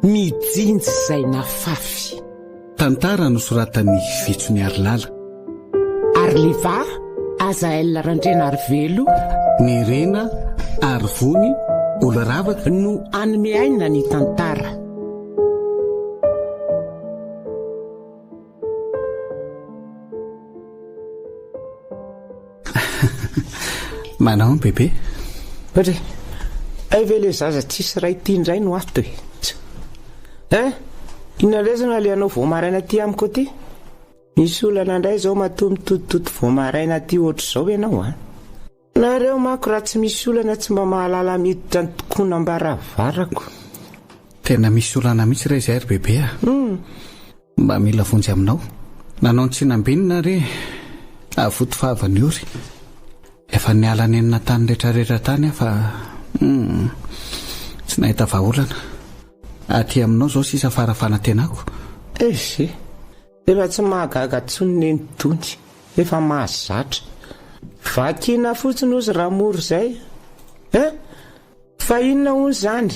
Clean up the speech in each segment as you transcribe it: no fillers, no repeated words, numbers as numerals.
Mijinjy izay nafafy. Tantara nosoratan'ny Fetsony Arilala. Arliva, Azael Randrena Arivelo, Ny Rena Arivony Oloravaka no anome aina ny tantara. Manao ny bebe? Ohatry, ve le zaza tsisy ray ty indray no ato e? Inona indray zao alehanao voamaraina ty amiko ty? Misy olana indray zao matoa mitotitoto voamaraina ty ohatr'izao ianao a? Nareo manko raha tsy misy olana tsy mba mahalala miditra ny tokonam-baravarako. Tena misy olana mihitsy ray izay ry bebe a. Mba mila vonjy aminao. Nanao ny tsinambinina re avoto fahavany ory. Efa niala ny enina tany rehetrarehetra tany aho fa tsy nahita vahaolana. Aty aminao zao sisa farafanantenako. Efa tsy mahagaga tsony ny tony. Efa mahazatra. Vakina fotsiny ozy raha moro zay. Fa inona hono zany?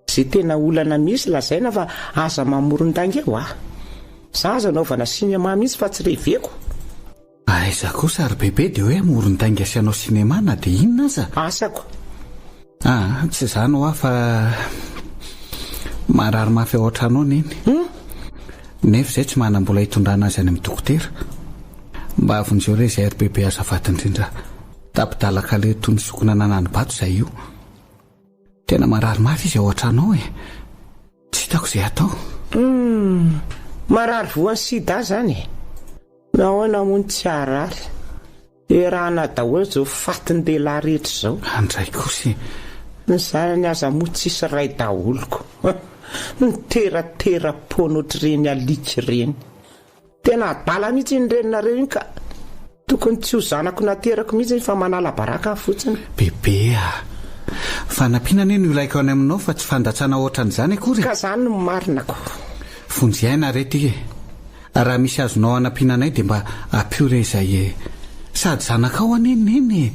Zay tena olana misy lazaina fa aza mamoron-dangeo a. Zaza naovana sinema mihitsy fa tsy reveko. Aiza kosa ry bebe dia hoe moron-dangy asianao sinema na dia inona aza? Asako. Tsy izany ho fa marary mafy ao an-trano neny. Nefa izay tsy manam-bola hitondrana azy any amin'ny dokotera. Mba avonjeo re izay ry bebe azafady indrindra. Tapidalaka le toy ny sokona nanany bato izay io. Tena marary mafy izy ao an-trano ao e. Tsy hitako izay atao. Marary voan'ny sida zany. Nahoana moa tsy harary. Erahana daholo zao fatin-dehilahy rehetra izao. Andray kosa. Ny zanany aza moa tsisy ray daholoko. Nitera-tera-pony ohatr'ireny alika ireny. Tena adala mihitsy ny reninareo iny ka tokony tsy ho zanako naterako mihitsy fa manala baraka fotsiny. Bebe fa nampinana eny ilaiko any aminao fa tsy fandatsana ohatran'izany akory. Ka zany no marinako. Vonjyaina rety raha misy azonao anampinanay dia mba ampio izay sady zanakao anenyneny.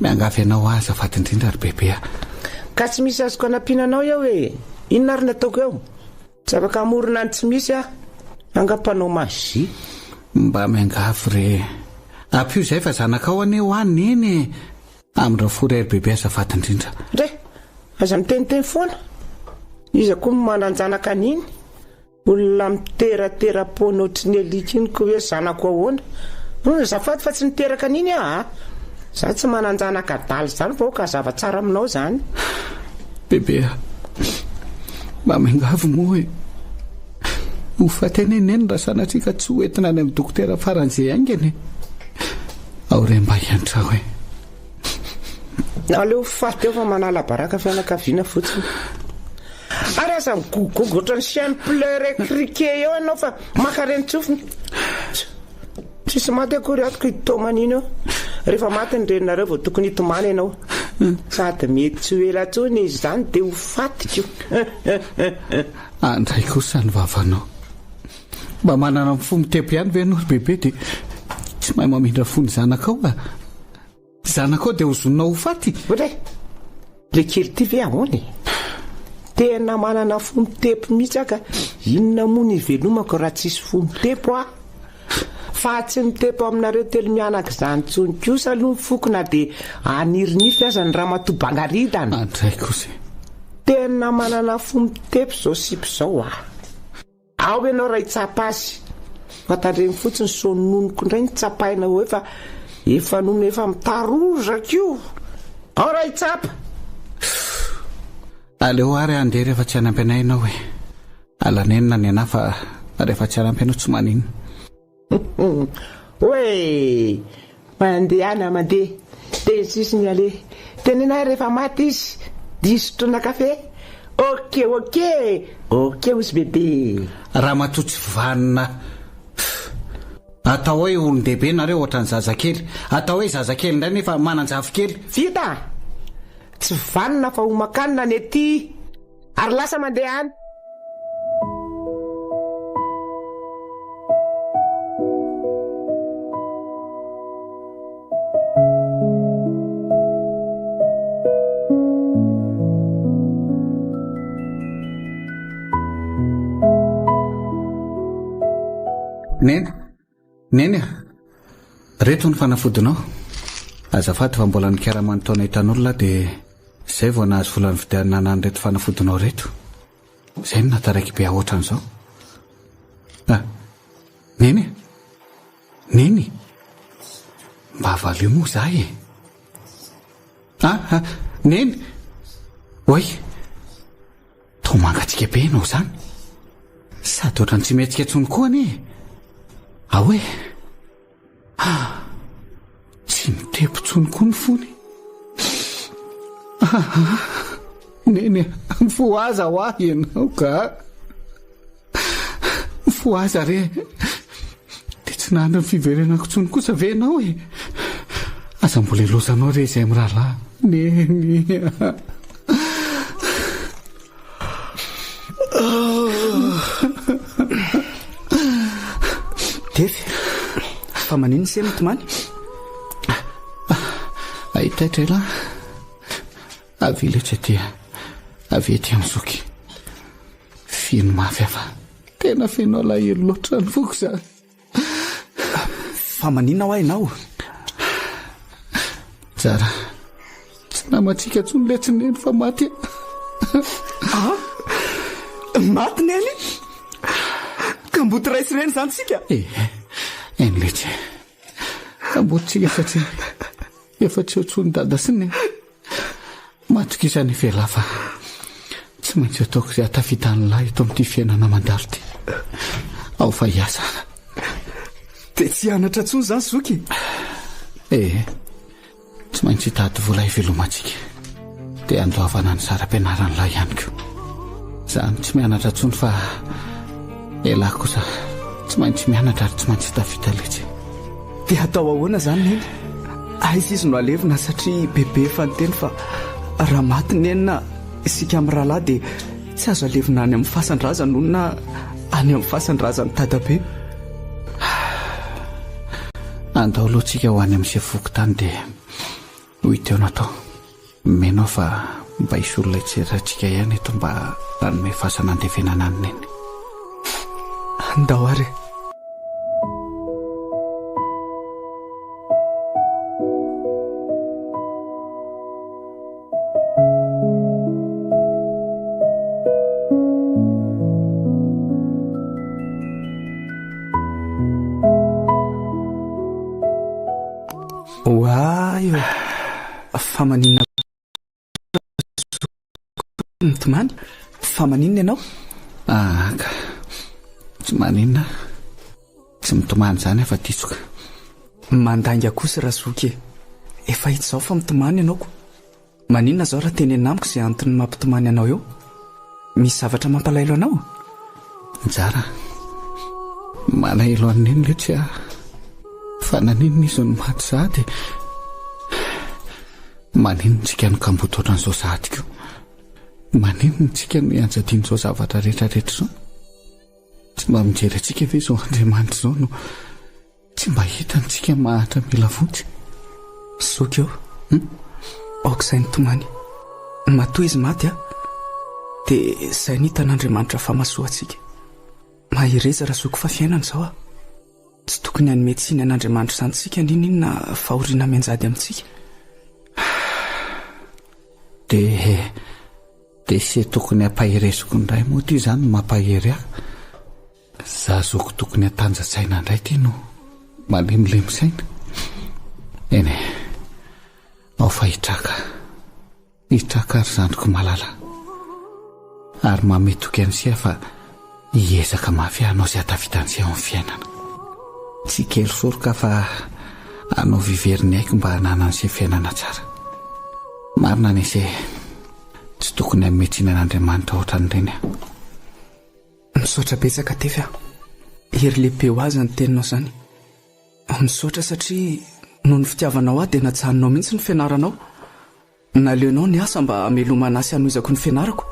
Miangavy anao azafady indrindra ry bebe. Ka tsy misy azoko anampinanao eo e. Inona ary nataoko eo? Tsy afaka amorona ny tsy misy a. Angam-panao mazia. Mba miangavy re. Ampio izay fa zanakao ane ho aneny. Amin'ireo fory ry bebe azafady indrindra. Re, aza miteniteny foana. Iza koa mananjanaka an'iny. Olona mitera-tera-pony ohatry ny alika iny koa hoe zanako ahoana. Azafady fa tsy niteraka an'iny a. Za tsy mananjanaka daly zany fa ka zava tsara aminao zany. Bebe, mba miangavy moa e. Ho fateneneny raha sanatsika tsy ho entina any amin'ny dokotera faran'izay aingany. Ao re mba hiantra hoe. Aleo faty eo fa manala baraka fianakaviana fotsiny. Ary aza migogogo ohatry ny chien pleure criquet eo ianao fa makareny tsofiny. Tsisy maty akory atoko hitoman'iny eo. Rehefa maty ny reninareo vao tokony hitomana ianao. Sady mety tsy ho ela tsony izy zany dia ho fatiko. Andray kosa ny vavanao. Mba manana ny fomitepo ihany ve ianao ry bebe dia tsy mahay mamindra fony zanakao a. Zanakao dia hozonao ho faty. Ohatray, le kely ty ve ahoany? Tena manana fomitepo mihitsy aka. Inona moa ny velomako raha tsisy fomitepo a? Fa tsy mitepo aminareo telo mianaka izany tsony kosa aloha ny fokona dia anirinify aza ny ramatoa Bangaridana. Andray kosa. Tena manana fomitepo zao sipy zao a. Ao ianao raha hitsapa azy. Fatandreny fotsiny sonononoko indray ny tsapaina hoe fa efa nome efa mitarozaka io. Ao raha hitsapa. Aleo ary andeha rehefa tsy hanampy anay ianao e. Alanenina ny anahy fa rehefa tsy hanampy anao tsy manino. Hoe mandeha mandeha dia sisy ny ale tenena rehefa maty izy disotrona kafe. Ok ozy bebe. Raha matotsy vanina. Atao hoe olon-dehibe nareo ohatran'ny zazakely. Atao hoe zazakely indray nefa manan-jafy kely. Vita. Tsy vanina fa homakanina ny ety. Ary lasa mandeha any. neny reto ny fanafodinao. Azafady fa mbola nikaramantaona hitan'olona dia izay vao nahazo volany vidianana nyreto fanafodinao reto. Izay no nataraiky be ohatran'izao. Neny mba avalio moa zaho e. Neny oay to mangatsika be ianao zany sady ohatrany tsy mihetsika tsony koa anie. Ahoe tsy mitepitsony koa ny fony. Neny mifoaza ho ahy ianao ka mifoaza re dia tsy nahany ny fiverenako tsony kosa ve ianao e. Aza mbola ilozanao re izay mirahalahy neny. Tefy fa manino se mitomany ahitaitra ela aviletra dia avy ety amin'ny zoky fino mafy afa tena fenao lahelo loatra ny foko za. Fa manina ho ainao tsara tsy namatsika tsony letsineny fa maty. Maty neny ka mboty raisy reny zany tsika enyletsy kambotsika satria efa tsy otsony dada sy neny matroka izany fela fa tsy maintsy ataoko izay atafitany lahy eto amin'ity fiainana mandalo ty ao fa hiasa dia tsy anatra tsony zany zoky. tsy maintsy hitady vola hivelomantsika dia andoavana ny saram-pianarany lahy ihany ko. Zany tsy mianatra tsony fa elahy kosa tsy maintsy mianatra ary tsy maintsy tafita letsy. Dia atao ahoana zany neny? Aiza izy no alevina satria bebe efa nyteny fa raha maty nenina isika amin'ny rahalahy dia tsy azo alevina any amin'ny fasan-drazana noho na any amin'ny fasan-drazany dadabe. Andao alohantsika ho any amin'ny sefoko tany dia hoy teo natao menao fa mba isy olona itseratsika ihany eto mba ranome fahasanandevena any neny. Andao ary waayo fa maninona mitomany fa maninona ianao? Ka tsy maninona tsy mitomany zany efa titsoka mandanga kosa raha zoky efa hita zao fa mitomany ianaoko. Maninona zao raha teny anamiko izay antony mampitomany anao eo? Misy zavatra mampalailo anao? Njara malailo an'iny letsy fa naninona izy no maty za dia maninona tsika no kamboto ohatran'izao zahatiko. Maninona tsika no ianjadian'izao zavatra rehetrarehetra izao. Tsy mba mijery atsika ve izao Andriamanitra izao no tsy mba hitantsika mahatra mila vontsy. Zoky eo aok'izay nitomany matoa izy maty dia izay nitan'Andriamanitra fa mahasoa atsika. Mahireza raha zoky fa fiainana izao tsy tokony hanome tsiny an'Andriamanitra izany tsika ninona fahoriana mianjady amintsika. Dia sy tokony hampahiresiko indray moa ty izany no mampahery ahy. Za zoko tokony hatanjatsaina indray ty no malemilemy saina. Eny ao fa hitraka ary zandriko malala ary mametoky an'sia fa hiezaka mafy anao izay hatavitan'sia amin'ny fiainana. Tsy kely soroka fa anao viveriny haiko mba hananan'izay fiainana tsara. Marina an'izay tsy tokony hametsina an'Andriamanitra ohatran'ireny. Misaotra betsaka tefy hery lehibe ho azy ny teninao izany. Misaotra satria noho ny fitiavanao dia natsahanao mihitsy ny fianaranao. Naleonao ny asa mba hamelomana asy hanoizako ny fianarako.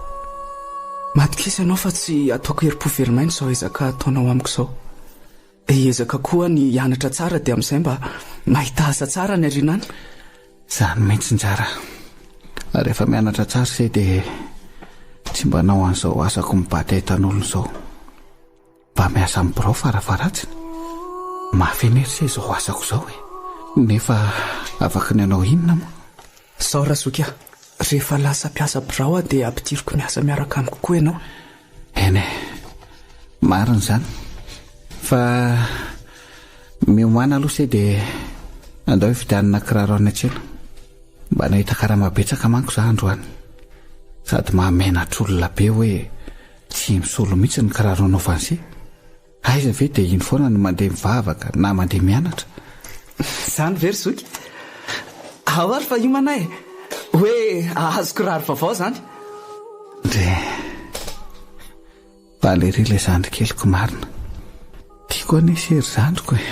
Matokisa ianao fa tsy ataoko herim-po verimaina izao ezaka ataonao amiko izao. Ezaka koa ny hianatra tsara dia amin'izay mba mahita asa tsara ny arinany. Zany mihitsy njara. Rehefa mianatra tsara izay dia tsy mba nao an'izao asako mibata hitan'olona izao. Mba miasa amin'ny birao farafaratsiny. Mahafianeritra izao asako izao e. Nefa afaka ny anao inona moa? Sao Razoky a, rehefa lasa mpiasa birao dia ampidiriko miasa miaraka amiko koa ianao. Eny e, marina izany. Fa miomana aloha se dia andao hividianana kiraro any an-tsena. Mba nahita karama betsaka manko za androany. Sady mahamenatra olona be hoe tsy misolo mihitsy ny kiraro anaovan'se. Aiza ve dia iny foana no mandeha mivavaka na mandeha mianatra. Izany ve Razoky? Ao ary fa iomana e, hoe ahazo kiraro vaovao zany. Ndre valery ilay zandry keliko marina. Tiako anisy hery zandriko e.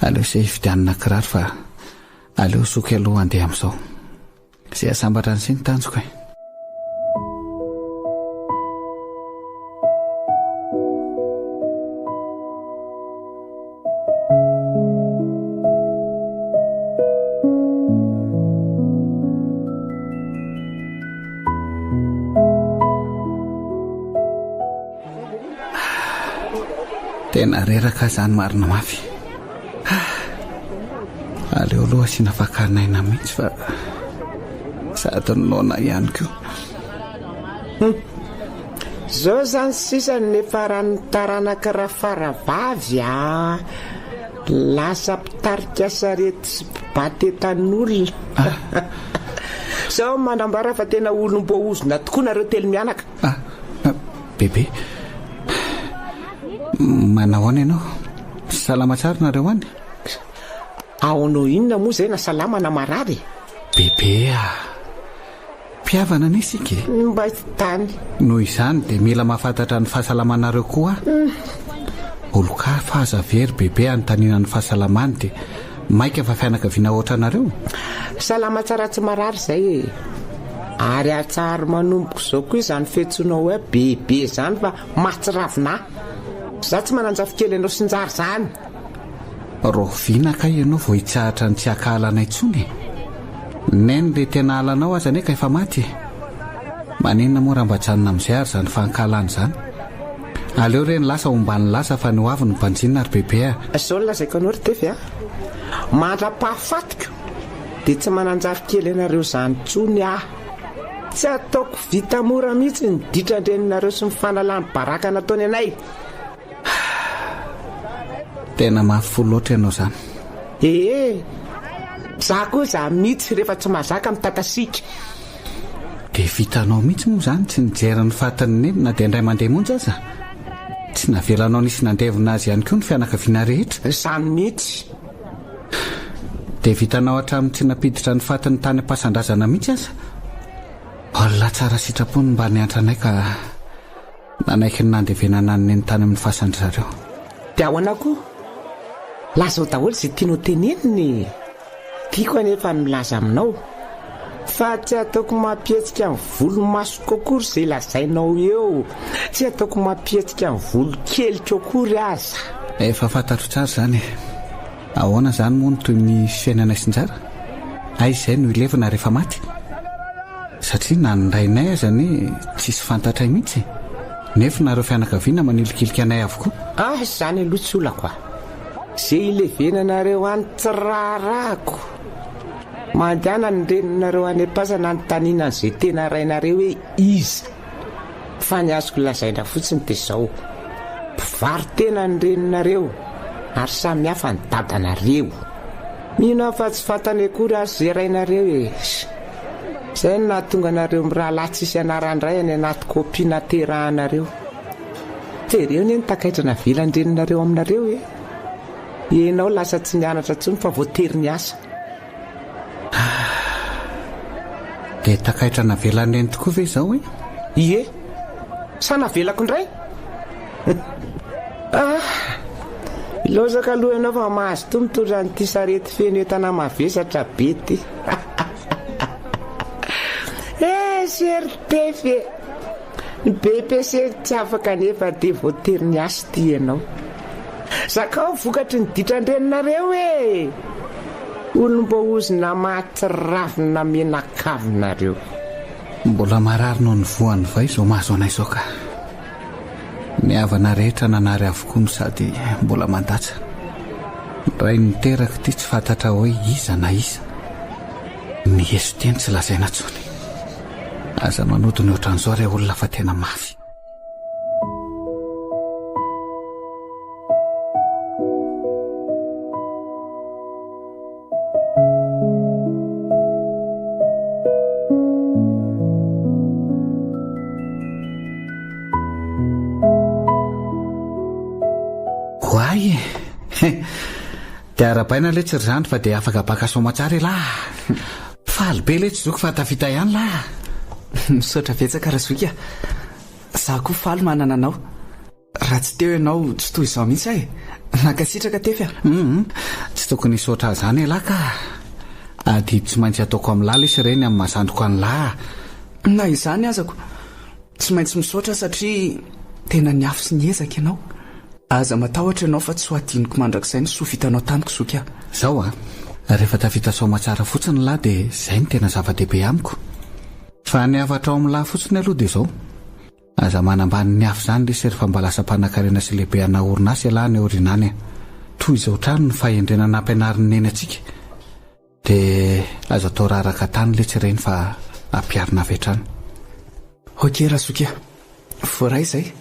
Aleo se hividianana kiraro fa aleo soky aloha andeha amin'izao. Izay asambatra ny siny tanjoko e. Tena reraka izany marina mafy. Aleo aloha asiana fakanaina mihitsy fa sady nonona ihany koa. Zao zany sisa nefa rano taranaka raha faravavy a. Lasa mpitarika sarety sy mpibatetan'olona. Sao manambara fa tena olom-boahozona tokoa nareo telo mianaka. Bebe, manao any ianao? Salama tsara nareo any? Aonao inona moa zay na salama na marary? Bebe mpiavana nisika e. Mba tany. Noho izany dia mila mahafantatra ny fahasalamanareo koa. Oloka fahazavery bebe anontaniana ny fahasalamany dia maika fa fianakaviana ohatranareo. Salama tsara tsy marary zay e. Ary atsary manomboko izao koa izany fetsonao hoe bebe izany fa matsiravina. Za tsy mananjafo kely ianao sinjary zany. Roviana ka ianao vao hitsahatra ny tsy akahalanay intsony. Neny dia tena halanao aza neka efa maty. Maninona moa raha mba janona amin'izay ary izany fankahalana izany. Aleo reny lasa ombany lasa fa ny hoavy ny mpanjinina ary bebe a. Zao ny lazaiko anao ry tefy a. Mandra-pahafatiko dia tsy mananjafo kely ianareo izany intsony a. Tsy ataoko vita mora mihitsy ny ditran-dreninareo sy mifanalany baraka nataony anay. Tena mafy loatra ianao izany. Za koa za mihitsy rehefa tsy mazaka mitatasiaka. Dia vitanao mihitsy moa izany tsy nijery ny fatany neny na dia indray mandeha monja aza. Tsy navelanao nisy nandevina azy ihany koa ny fianakaviana rehetra. Izany mihitsy. Dia vitanao hatramin'ny tsy napiditra ny fatany tany am-pasandrazana mihitsy aza. Olona tsara sitrapony mba niantranay ka nanaiky ny nandevenana ny tany amin'ny fasandrareo. Dia ahoana koa? Lazao daholo izay tianao teneniny. Tiako anefa ny milaza aminao fa tsy ataoko mampietsika ny volo-maso kokory izay lazainao eo. Tsy ataoko mampietsika ny volo kely kokory aza. Efa fantatro tsara izany. Ahoana izany moa no toy ny fiainanay sinjara? Aiza izay no ilevina rehefa maty? Satria na nindrainay aza ny tsisy fantatray mihitsy. Nefa nareo fianakaviana manilikilika anay avokoa. Izany aloha tsy olako a. Izay ilevenanareo any tsirarako. Mandehana ny reninareo any am-pasana ny taniana izay tena rainareo hoe izy. Fa ny azoko lazaina fotsiny dia izao. Mpivary tena ny reninareo ary samy hafa ny dadanareo. Mino fa tsy fantany akory ary izay rainareo e. Izay no nahatonga anareo mirahalahy tsisy anarandray any anaty kômpiana terahanareo. Tereo ny takaitra navelany reninareo aminareo e. Ianao lasa tsy nianatra intsony fa voatery ny asa. Dia takaitra navelany reny tokoa ve izao e? Ie, sa navelako indray? Ilozaka aloha ianao fa mahazo to mitondra n'ity sarety feno entana mavesatra be ty. Sery tefy ny BPC tsy afaka nefa dia voatery ny asa ty ianao. Zakao vokatry ny ditran-dreninareo e. Olom-boahozona mahatsiravina menakavinareo. Mbola marary noho ny voan'ny vai izao mahazo anay izao ka. ny havana rehetra nanary avokoa no sady mbola mandatsa. Ray niteraka ity tsy fantatra hoe iza na iza. Ny Yeso teny tsy lazaina tsony. Aza manodiny ohatran'izao ray olona fa tena mafy. Hoay dia arabaina le tsy ry zandry fa dia afaka baka somatsara lahy. Faly be le tsy zoko fa tafita ihany lahy. Misaotra betsaka razoika. Zaho koa faly manana anao. Raha tsy teo ianao tsy toy izao mihitsy ahy. Nankasitraka tefy. Tsy tokony hisaotra izany lahy ka. Ady tsy maintsy ataoko amin'ny lahy isy ireny amin'ny mahazandroko any lahy. Na izany azako. Tsy maintsy misaotra satria tena niafy sy niezaka ianao. Aza matahotra ianao fa tsy ho adiniko mandrakizay ny soa vitanao tamiko zoka. Zao rehefa tafita somatsara fotsiny lahy dia izay ny tena zava-dehibe amiko. Fa ny avatra ao amin'ny lahy fotsiny aloha dia izao. Aza manambany ny afo izany lesy rehefa mba lasa mpanankarena sy lehibe ana orinasy lahy ny orinany. Toy izao trano ny fahendrenana ampianarin'ny neny antsika. Dia aza atao raraka tany le tsy ireny fa ampiarina avy hatrany. Okey razoka. Voaray izay.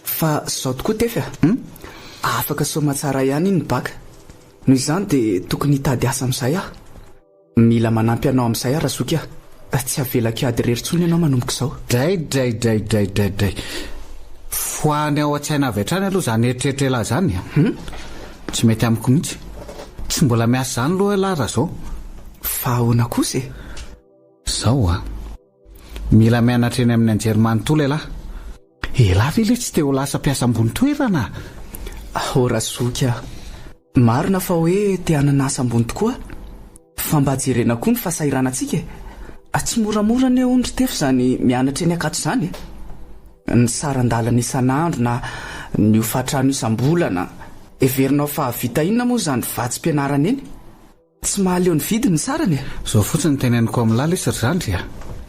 Fa zao tokoa tefy afaka somatsara ihany iny baka. Noho izany dia tokony hitady asa amin'izay aho. Mila manampy anao amin'izay aho razoka. Tsy avelako ady reritsony ianao manomboka izao. Dray. Foany ao an-tsaina avy hatrany aloha izany eritreritrela izany. Tsy mety amiko mihitsy. Tsy mbola miasa izany aloha lahy raha izao. Fa ahoana kosa? Zao mila mianatra eny amin'ny anjery manontolo lahy. Lahy ve tsy te ho lasa mpiasa ambony toerana? Razoka. Marina fa hoe te hanana asa ambony tokoa. Fa mba jerena koa ny fahasahiranantsika. Tsy moramora ny ondry tefy izany mianatra eny akato izany. Ny sarandalana isan'andro na ny hofatrano isam-bolana. Everinao fa vita inona moa izany vatsim-pianarana eny? Tsy mahaleo ny vidiny sarany. Zao fotsiny teneniko amin'ny lahy lesy ry zandry.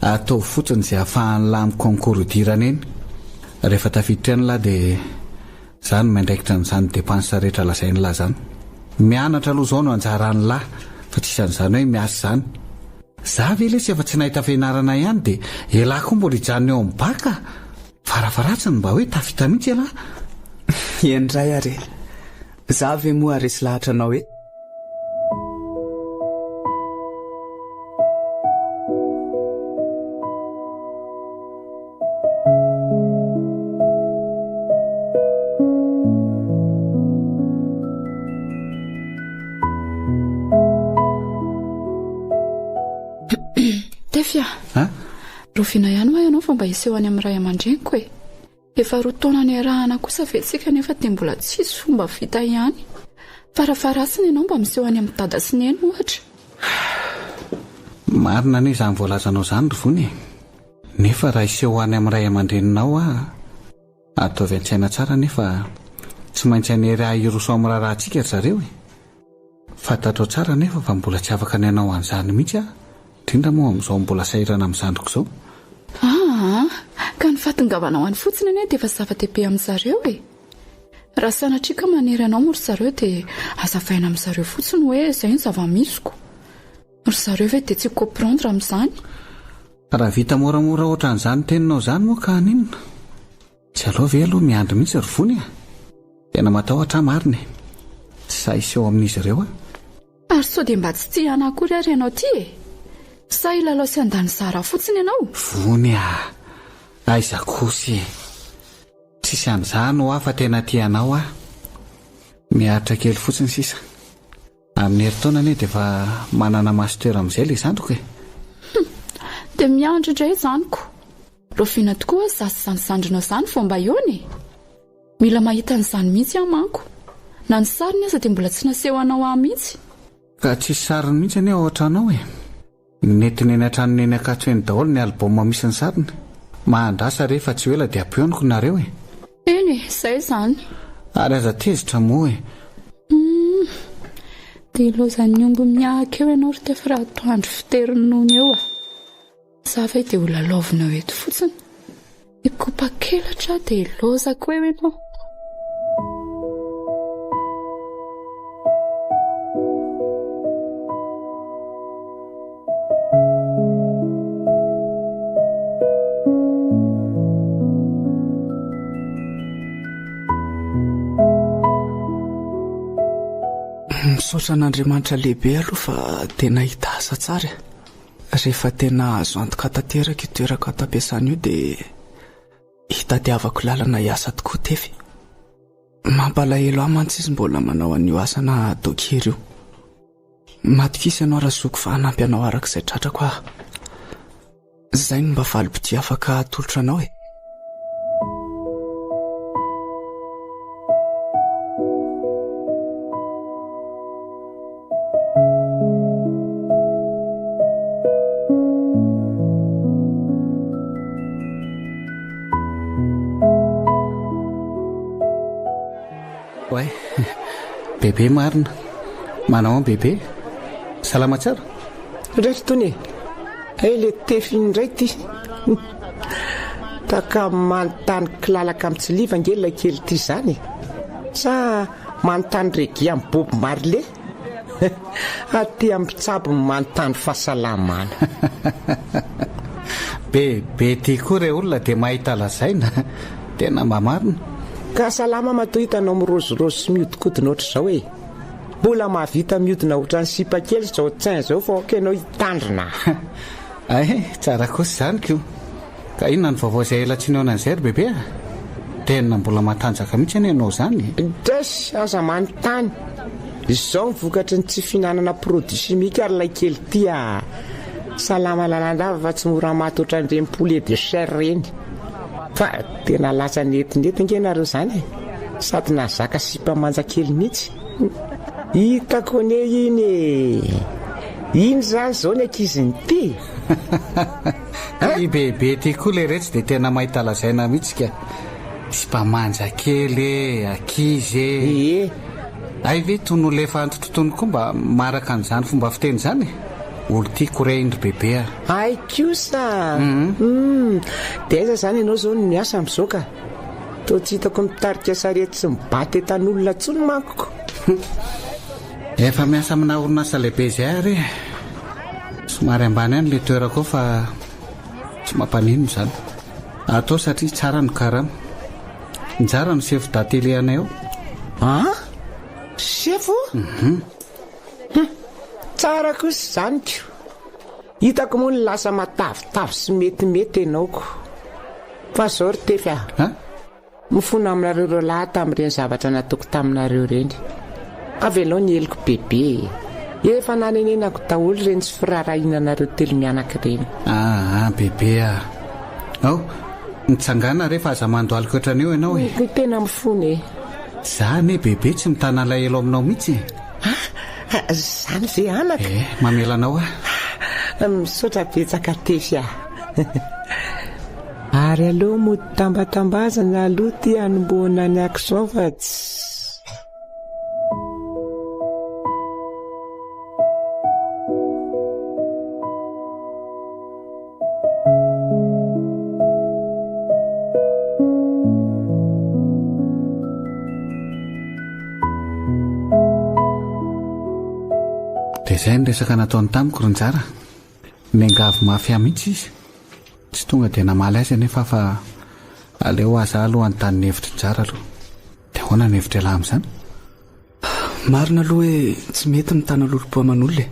Atao fotsiny izay ahafahan'ny lahy amin'ny concours dirana eny. Rehefa tafiditra ny lahy dia izany mandraikitra n'izany depansa rehetra lazainy lahy izany. Mianatra aloha izao no anjaran'ny lahy fa tsy isan'izany hoe miasa izany. Za ve lesy efa tsy nahita fianarana ihany dia lahy koa mbola hijanona eo amin'ny baka. Farafaratsiny mba hoe tafita mihitsy lahy. Endray are. Za ve moa resy lahatra anao hoe Tefia. Rofina ihany ma ianao fa mba hiseho any amin'ny ray aman-dreniko e. Efa roa taona ny arahana kosa vetsika nefa dia mbola tsisy fomba vita ihany. Farafaratsiny ianao mba miseho any amin'ny dada sy neny ohatra. Marina ne izany voalazanao izany rovony. Nefa raha hiseho any amin'ny ray aman-dreninao ataovy an-tsaina tsara nefa tsy maintsy anery iroso amin'ny rahantsika ry zareo e. Fantatrao tsara nefa fa mbola tsy afaka ny anao an'izany mihitsy indrindra moa amin'izao mbola sahirana amin'ny zandriko izao. Ka ny fahatongavanao any fotsiny anie dia efa zava-dehibe amin'ny zareo e. Raha sanatria ka manery anao moa ry zareo dia azavaina amin'ny zareo fotsiny hoe izay ny zava-misiko. Ry zareo ve dia tsy comprendre amin'izany. Raha vita moramora ohatran'izany teninao izany moa ka aninona. Tsy aloha ve aloha miandry mihitsy ry vony tena matahotra marina. Tsy sahy hiseho amin'izy ireo Ary sao dia mba tsy tia anakory ary ianao ty e. Sa ilalao sy andany zara fotsiny ianao. Vony aiza kosy. Tsisy an'izany ho fa tena tianao miaritra kely fotsiny sisa. Amin'ny herintaona anie dia efa manana master amin'izay le zandriko e. Dia miandry indray zaniko. Rofina tokoa zasy zandrinao izany fo mba iony. Mila mahita n'izany mihitsy manko. Na ny sariny aza dia mbola tsy naseho anao mihitsy. Ka tsisy sariny mihitsy anie ao an-tranao e. Netiny eny an-tranony eny akato eny daholo ny alboma misy ny sariny. Mahandrasa rehefa tsy ela dia ampianiko nareo e. Eny izay izany. Ary aza tezitra moa e. Dia lozan'ny omby miahaka eo ianao ry tefa raha toandro fiterin'ny nono eo Za ve dia ho lalaovinao eto fotsiny. ikopa-kelatra dia lozako eo ianao. Misaotra an'Andriamanitra lehibe aloha fa tena hita asa tsara. Rehefa tena azo antoka tanteraka io toeraka ato ampiasana io dia hitadiavako lalana hiasa tokoa tefy. Mampalahelo ahy mantsy izy mbola manao an'io asana dokiry io. Matokisa ianao razoko fa hanampy anao arak'izay tratrako aho. Izay no mba valim-potia afaka atolotra anao e. Bebe marina, manao an bebe, salama tsara? Rehetra tony le tefy indray ty taka manontany kilalaka amin'ny tsiliva angelina kely ty zany sa manontany regia amin'ny Bob Marley aty amin'ny tsabo manontany fahasalamana. Bebe ty koa re olona dia mahita lazaina tena mamarina. Ka salama matoa hitanao mirozorozo sy miodikodina ohatr' izao e. Mbola mahavita miodina ohatran'ny sipa kely zao tsain zao fa okenao hitandrina. Ay, tsara kosa zany ko. Ka inona ny vaovao izay elatsiny ao an'izay ry bebe? Tena mbola matanjaka mihitsy any ianao zany. Dresy aza manontany. Izao mivokatry ny tsy fihinanana produit chimique ary ilay kely tia salama lalandava fa tsy mora maty ohatran'ireny poulet de chair reny. Fa tena lasa netinety ngenareo zany e. Sady nazaka sipa manja kely mihitsy. Hitako ne iny e. Iny zany zao ny ankiziny ty. I bebe ty koa le retsy dia tena mahita lazaina mihitsy ka. Sipa manja kely e, ankizy e. Ay ve tono lefa antototono koa mba maraka an'izany fomba fiteny zany e. Olo ty koreindry bebe a. Ay kosa. Dia aiza zany ianao zao no miasa amin'izao ka. Toa tsy hitako mitarika sarety sy mibata etan'olona tsony mankoko. Efa miasa amina orinasa lehibe izay ary. Somary ambany any le toerako fa tsy mampanino zany. Atao satria tsara no karama. Njara no sefo dately anay ao. Ah? Sefo? Tsara kosa zany ko. Hitako moa ny lasa matavitavy sy metimety ianaoko. Fa zao ry tefy aho. Mifona aminareo ireo lahy tamin'ireny zavatra nataoko taminareo reny. Avelao ny heliko bebe. Efa nanenenako daholo ireny tsy firarahinanareo telo mianaka ireny. Bebe a. Ao, nitsangana rehefa aza mandoaliko ohatran'io ianao e. Tena mifona e. Zany bebe tsy mitana lahelo aminao mihitsy. Zany ve anaka? Mamelanao a. Misaotra betsaka tefy a. Ary aloha mody tambatambazana aloha ty anomboana ny akizao fa tsy. Dia izay ny resaka nataony tamiko ronjara. Niangavy mafy mihitsy izy. Tsy tonga dia namaly azy anefa fa aleo aza aloha anontany ny hevitra tsara aloha. Dia ahoana ny hevitra lahy amin'izany? Marina aloha hoe tsy mety mitana lolopo aman'olona e.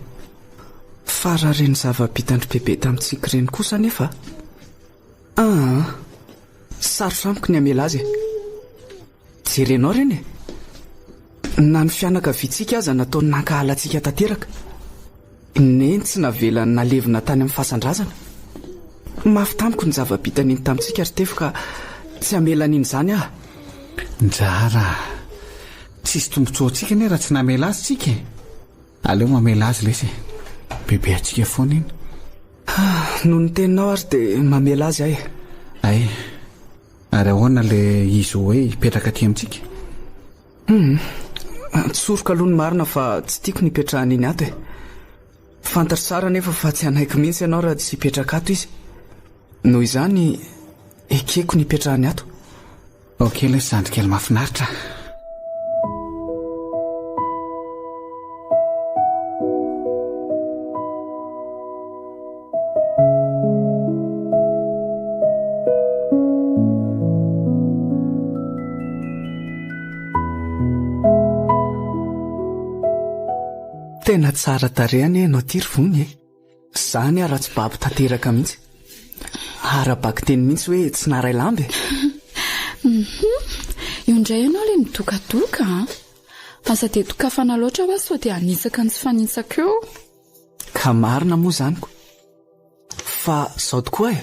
Fa raha reny zava-bitandry bebe tamintsika ireny kosa nefa. Sarotra amiko ny hamela azy e. Jerenao ireny e. Na ny fianakaviantsika aza nataony nankahalantsika tanteraka. Neny tsy navelany nalevina tany amin'ny fasan-drazana. Mafy tamiko ny zava-bitany iny tamintsika ry tefo ka tsy hamela n'iny zany aho. Njara. Tsisy tombontsoantsika ne raha tsy namela azy tsika. Aleo mamela azy lesy. Bebe atsika foana iny. Noho ny teninao ary dia mamela azy ahy. Ay. Ary ahoana le izy hoe hipetraka aty amintsika? Tsoroka aloha ny marina fa tsy tiako ny hipetrahana iny ato e. Fantatra tsara nefa fa tsy hanaiky mihitsy ianao raha tsy hipetraka ato izy. Noho izany ekeko ny ipetrahany ato. okely zandrikely mahafinaritra. Tena tsara tarehany ianao ty ry vony e. Zany raha-tsy babo tanteraka mihitsy. Ara-baka teny mihitsy hoe tsy naray lamby. Io indray ianao le midokadoka a. Asa dia dokafana loatra va sao dia anisaka ny tsy fanitsaka eo. Ka marina moa zanyko. Fa zao tokoa e.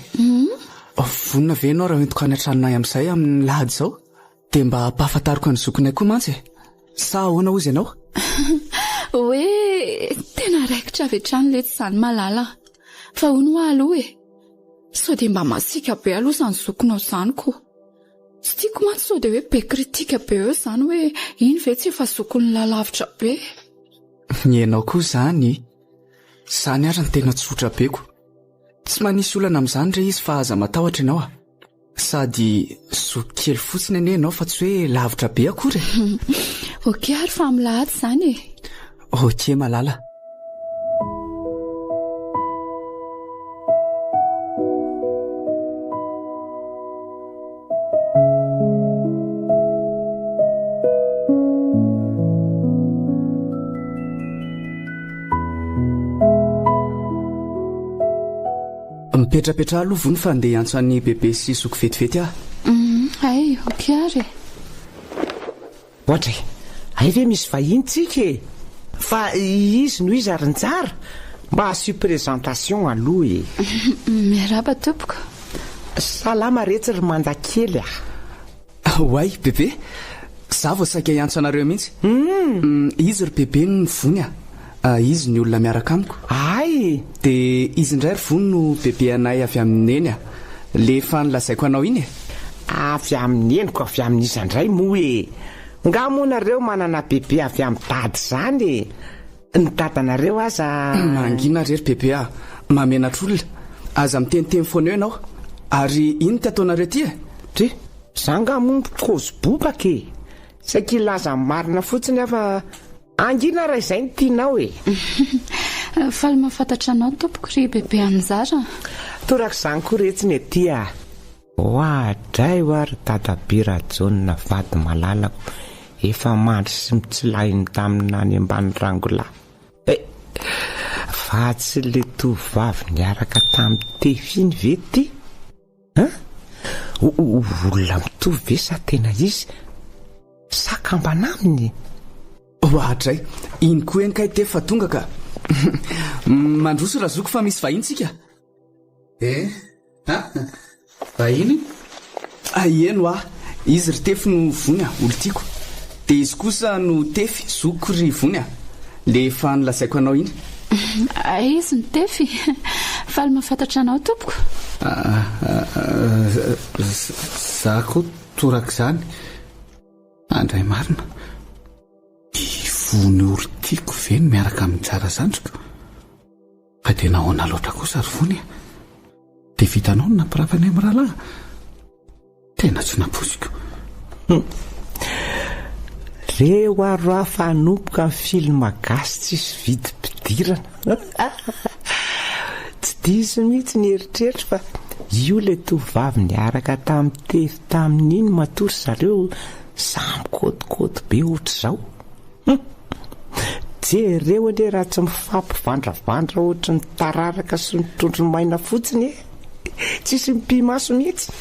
Vonina ve ianao raha entiko any an-tranonay amin'izay amin'ny lahady zao dia mba hampahafantariko ny zokinay koa mantsy e. Sa ahoana ozy ianao? Hoe tena raikitra avy hatrany letsy izany malala. Fa hono ho aloha e. Sao dia mba masika be aloha izany zokinao izany ko. Tsy tiako mantsy sao dia hoe be kritika be eo izany hoe iny ve tsy efa zokiny lalavitra be. Ianao koa zany. Zany ary ny tena tsotra be ko. Tsy manisy olana amin'izany re izy fa aza matahotra ianao a. Sady zoky kely fotsiny anie ianao fa tsy hoe lavitra be akory. Okey ary fa milahady izany e. Okey malala. Mipetrapetra aloha vony fa andeha antso an'ny bebe sy soko vetivety ah. Ay, okey ary. Ohatra ay ve misy vahiny tsika e. Fa izy no izy ary njara mba asio présentation aloha e. Miaraba tompoko. Salama rehetra ry manjakely ah. Oay bebe, za vao saika iantso anareo mihitsy. Izy ry bebe ny vony ah. Izy ny olona miaraka amiko. Ay, dia izy indray ry vony no bebe anay avy amin'ny eny ah. Le fanolazaiko anao iny e. avy amin'ny eniko avy amin'izy indray moa e. Nga moa nareo manana bebe avy amin'ny tady zany e. Ny dadanareo aza mangina rery bebe ah. Mamenatr'olona. Aza miteniteny foana eo ianao. Ary ino ty ataonareo ty e? Ty, za nga moa mpikozy bobaka e. Saky laza marina fotsiny afa angina raha izay ny tianao e. Faly mahafantatra anao tompoko ry bebe anjara. Toraka izany koa retsiny ety a. Oadray ho ary dadabira Jaona vady malalako efa mandry sy mitsilahiny tamina any ambany rangolahy. Fa tsy le tovavy niaraka tamin'ny tefy iny ve ty? Olona mitovy ve sa tena izy? Sakambana aminy. Oadray, iny koa eny kay tefa tonga ka. Mandroso raha zoko fa misy vahintsika. Vahiny? Eno ah, izy ry tefy no vony ah, olo tiako. Dia izy kosa no tefy zoko ry vony ah. Le fanolazaiko anao iny. Izy ny tefy. Faly mahafantatra anao tompoko. Za koa toraka izany. Andray marina. Vony olo tiako ve no miaraka amin'ny tsara zandriko. Fa dia nahoana loatra kosa ry vony. Dia vitanao no nampiravany amin'ny rahalahy. Tena tsy naposiko. Reo aro hafa hanompoka amin'ny filma gasy tsisy vidim-pidirana. Tsy diso mihitsy ny eritreritra fa io le tovavy niaraka tamin'ny tefy tamin'iny matory zareo samy kôtikôty be ohatr'izao. Jereo anie raha tsy mifampivandravandra ohatry ny tararaka sy ny trondro maina fotsiny tsisy mipimaso mihitsy.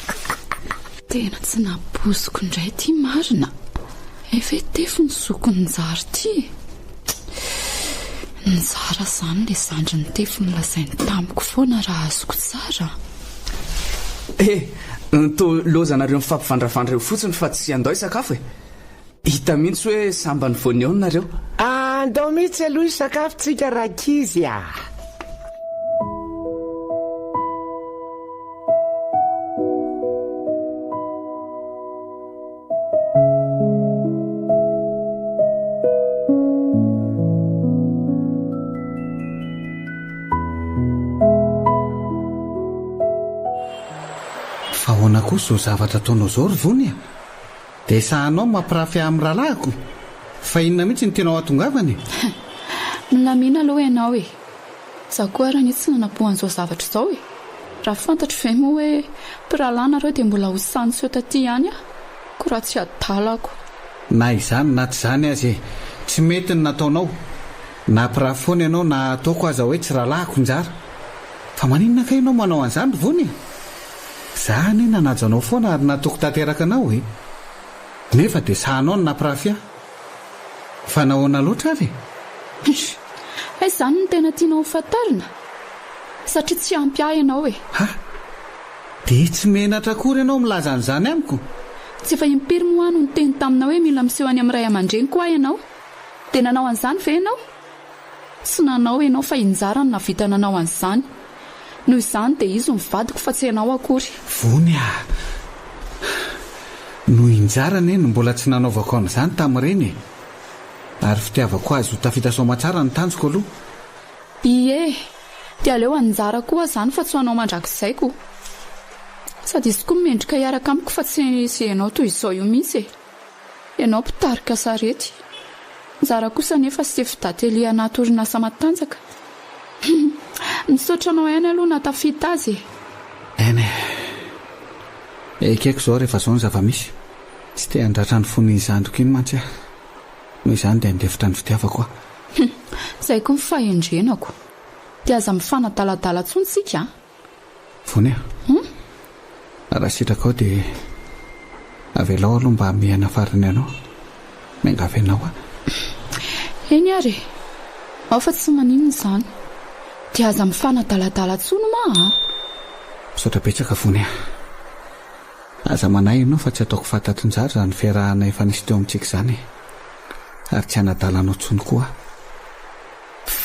Tena tsy naposiko indray ty marina. Efa tefy ny zokony njara ty. Njara zany le zandry ny tefy nolazainy tamiko foana raha azoko tsara. To lozanareo mifampivandravandra eo fotsiny fa tsy andao isakafo e. Hita mihitsy hoe samba ny voanio nareo. Andao mihitsy aloha isakafontsika rakizy a. Fa ahoana kosa zao zavatra ataonao zao ry vony dia sahanao mampirafy amin'ny rahalahiko fa inona mihitsy ny tenao atongavany milamina aloha ianao zaho koa raha nitsy nanapohan'izao zavatra izao raha fantatro ve moa hoe mpiralana reo dia mbola ho sany seo taty ihany ko raha tsy adalako na izany na tsy izany azy tsy mety ny nataonao na mpirafy foana ianao na ataoko aza hoe tsy rahalahiko njara fa maninona ka ianao manao an'izany vony zany nanajanao foana ary nataoko tanteraka anao nefa dia sahanao ny nampirafy fa nahoana loatra ary izany no tena tianao hofantarina satria tsy ampy ahy ianao dia tsy menatra akory ianao milaza an'izany amiko tsy efa impiry moano ny teny taminao hoe mila miseho any amin'ny ray aman-dreny koa ianao dia nanao an'izany ve ianao tsy nanao ianao fa injara ny navita nanao an'izany noho izany dia izy mivadiko fa tsy ianao akory vony no injarany no mbola tsy nanaovako an'izany tamin'ireny ary fitiavako azy ho tafita soamatsara ny tanjoko aloha ie dia aleo anjara koa izany fa tsy ho anao mandrakizaiko sady izy koa mendrika hiaraka amiko fa tsy ianao toy izao io mihitsy ianao mpitarika sarety njara kosa nefa sy fidatelia anaty orinasa matanjaka misaotra anao ihany aloha natafita azy eny ekeko izao rehefa izao ny zava-misy tsy te handratra ny fony izandroko iny mantsy noho izany dia handefitra ny fitiavako izay koa mifahendrenako dia aza mifanadaladala tsontsika vony raha sitraka ao dia avelao aloha mba mihana fariny ianao miangavy ianao eny ary ao fa tsy maninona izany dia aza mifanadaladala tsono ma misaotra betsaka vony aza manay ianao fa tsy ataoko fahatatonjary raha ny fiarahana efa nisy teo amintsika izany ary tsy hanadalanao tsony koa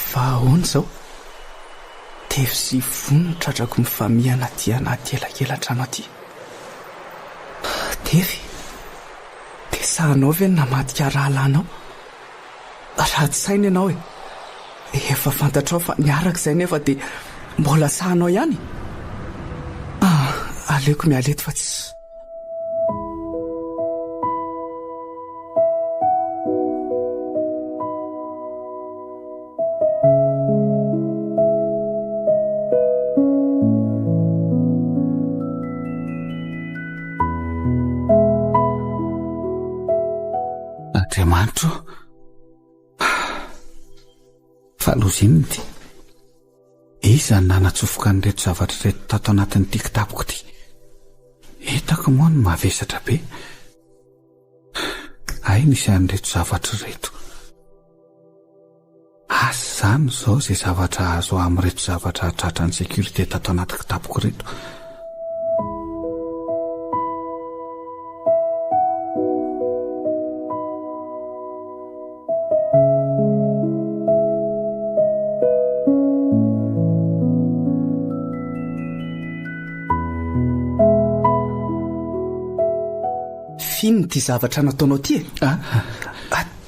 fa ahoana izao tefy sy vony ny tratrako mifamihana ty anaty elakelan-trano aty tefy dia sahanao ve ny namadika rahalanao raha tsy saina ianao efa fantatrao fa niaraka izay nefa dia mbola sahanao ihany aleoko mialeto fa tsy andriamanitro fa loziny ty iza ny nanatsofoka ny reto zavatra reto tato anatin'ity kitapoko ty hitako moa ny mavesatra be ay nisy an'reto zavatra reto asa zany zao izay zavatra azo amin'ny reto zavatra tratra ny sécurité tato anaty kitapoko reto finy ty zavatra nataonao ty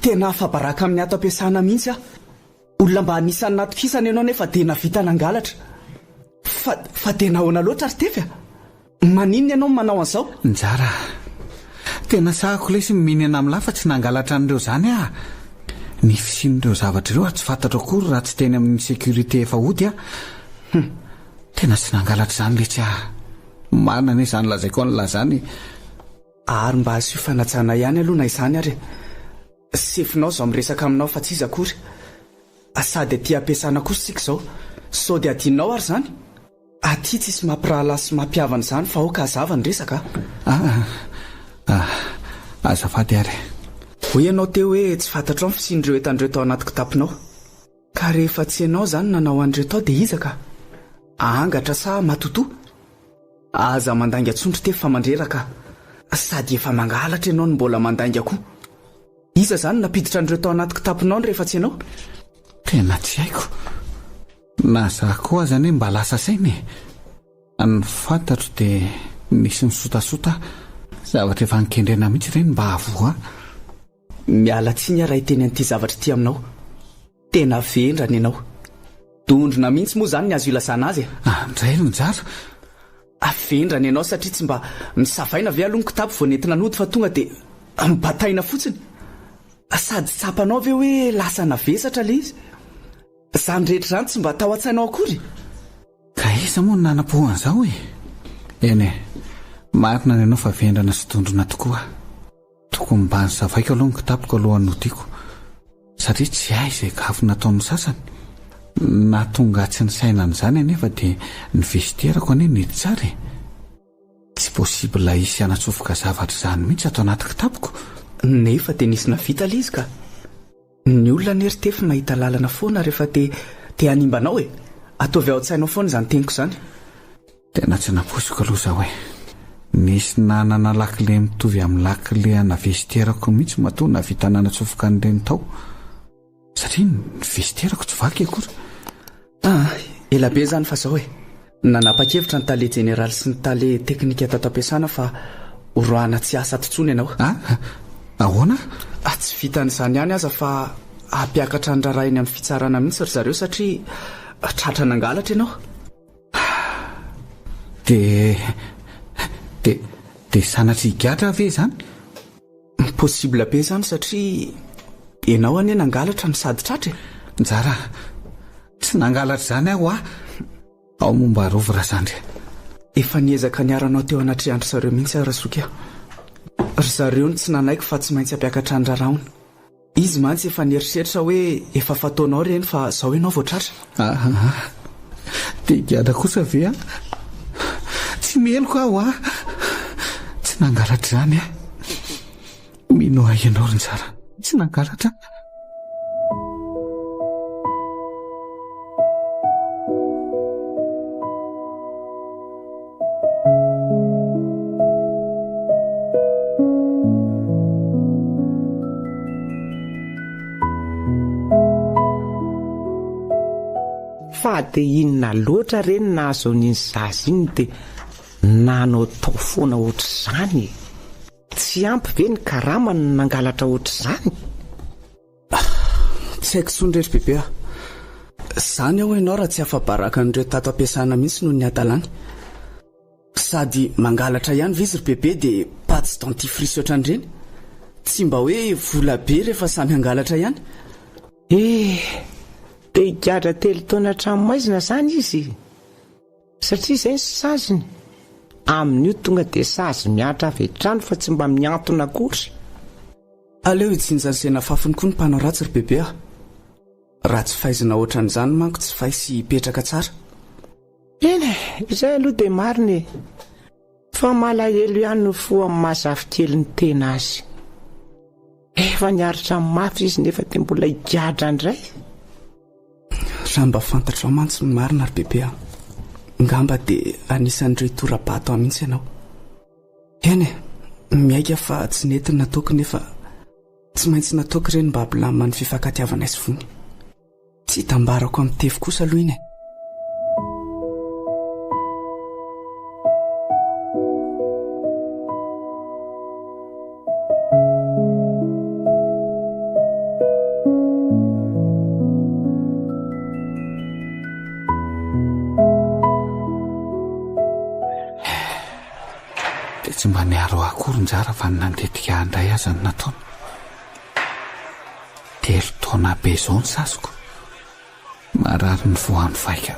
tena afabaraka amin'ny ato ampiasana mihitsy olona mba hanisany natokisana ianao nefa dia navita nangalatra fa dia nahoana loatra ary tefy maninona ianao manao an'izao njara tena sahako lesy mihinana amin'ny lafa tsy nangalatra an'ireo zany ny fisin'ireo zavatra ireo tsy fantatra akory raha tsy teny amin'ny sécurité efa ody tena tsy nangalatra izany letsy manana izany lazaiko any lazany ary mba asio fanajana ihany aloha na izany ary sefinao zao miresaka aminao fa tsy izy akory sady aty ampiasana kosa sika izao sao dia adinao ary izany aty tsisy mampirahalahy sy mampiavana izany fa aoka azava ny resaka azafady ary hoy ianao teo hoe tsy fantatrao ny fisin'ireo etan'ireo tao anaty kitapinao ka rehefa tsy ianao izany nanao an'ireo tao dia iza ka angatra sa matotoa aza mandainga tsondro tefy fa mandreraka sady efa mangalatra ianao ny mbola mandainga koa iza izany napiditra an'ireo tao anaty kitapinao ny rehefa tsy ianao tena tsy haiko na zaho koa zany mba lasa sainy ny fantatro dia nisy misotasota zavatra efa nikendrena mihitsy ireny mba avoa miala tsiny raha iteny an'ity zavatra ity aminao tena vendrany ianao dondrona mihitsy moa izany ny azo ilazana azy andray no njara avendrany ianao satria tsy mba misavaina ve aloha ny kitapo vao nentina nody fa tonga dia mibataina fotsiny sady tsapanao ve hoe lasa navesatra le izy izany rehetra izany tsy mba tao an-tsainao akory ka iza moa ny nanam-pohan'izao eny marina ny ianao fa vendrana sy tondrona tokoa tokony mba ny zavaiko aloha ny kitapoko alohan'ny nodiko satria tsy ahy izay gafo nataon'ny sasany natonga tsy ny sainan'izany anefa dia ny vesiterako ane nety tsara tsy posibla isy anatsofoka zavatra izany mihitsy atao anaty kitapoko nefa dia nisy navita le izy ka ny olona neritefy nahita lalana foana rehefa te hanimbanao ataovy ao an-tsainao foana izany teniko izany tena tsy naposiko aloha zaho nisy nanana lakile mitovy amin'ny lakile ana vesiterako mihitsy matoa navita nanatsofoka an'ireny tao satria ny vesiterako tsy vaky akory ela be izany fa zao nanapa-kevitra ny tale jeneraly sy ny tale teknika tato ampiasana fa oroahana tsy asa totsony ianao ahoana tsy vitan'izany ihany aza fa ampiakatra ny rarahiny amin'ny fitsarana mihitsy ry zareo satria tratra nangalatra ianao dia sanatry higatra ve izany possible be izany satria ianao anie nangalatra ny sady tratra njara tsy nangalatra izany aho ao momba rovora zany efa niezaka niaranao teo anaty andro zareo mihitsy arasoka ry zareo ny tsy nanaiko fa tsy maintsy ampiakatra ny rarahona izy mantsy efa nieritreritra hoe efa fataonao reny fa zao ianao voatratra dia giada kosa ve tsy meloko aho tsy nangalatra izany mino ianao ry njara tsy nangalatra fa dia inona loatra reny nahazoan'iny zaza iny dia nanao tao foana ohatr'izany tsy ampy ve ny karama no nangalatra ohatr'izany tsy haiko sondrery bebe izany aho ianao raha tsy afabaraka n'ireo tato ampiasana mihitsy noho ny adalany sady mangalatra ihany vizy ry bebe dia patsy dentifrice ohatran'ireny tsy mba hoe vola be rehefa samy angalatra ihany dia higadra 3 taona tranomaizina izany izy satria izay ny saziny amin'io tonga dia sazy miatra avy trano fa tsy mba miantona akory aleo hitsinjansena fafiny koa ny mpanao ratsy ry bebe raha tsy fahaizina ohatran'izany manko tsy fahisy hipetraka tsara eny izay aloha dia marina fa malahelo ihany no foa amin'ny mahazafikely ny tena azy efa niaritra mafy izy nefa dia mbola higadra ndray raha mba fantatra mantsy ny marina ry bebe ngamba dia anisan'ireo tora-bato aho mihitsy ianao eny miaika fa tsy nentiny nataoko nefa tsy maintsy nataoko ireny mba hampilamina ny fifankatiavana izy fony tsy hitambarako amin'ny tefy kosa aloha iny tsy mba niaro akory njara fa ny nandetika andray aza ny nataony 3 taona be izao ny sasiko marary ny voan'ny vaika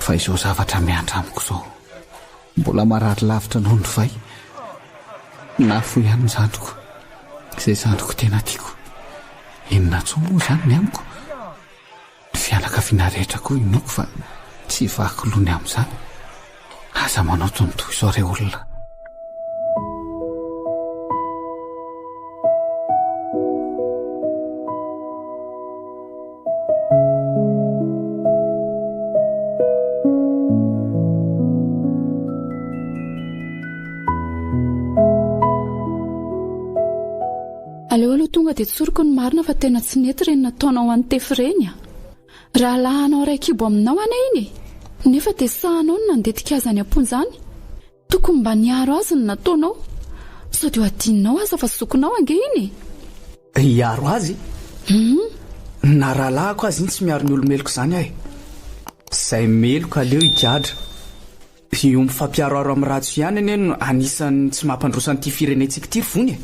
fa izao zavatra miandra amiko izao mbola marary lavitra noho ny vai na fo ihany ny zandriko izay zandriko tena tiako inona tsoa moa izany ny amiko ny fianakaviana rehetra koa inoko fa tsy vako lohany amin'izany aza manao tontoy izao re olona aleo aloha tonga dia tsoriko ny marina fa tena tsy nety reny nataonao an'ny tefy reny raha lahanao ray kibo aminao ana iny nefa dia sahanao no nandetika azy any amponjany tokony mba niaro azy ny nataonao sao dia adinonao aza fa sokonao ange iny iaro azy na rahalahako azy iny tsy miaro ny olomeloko izany ahy izay meloko aleo higadra io mifampiaroaro amin'ny ratsy ihany eny no anisan'ny tsy mampandrosan'ity firenentsika ity vony e.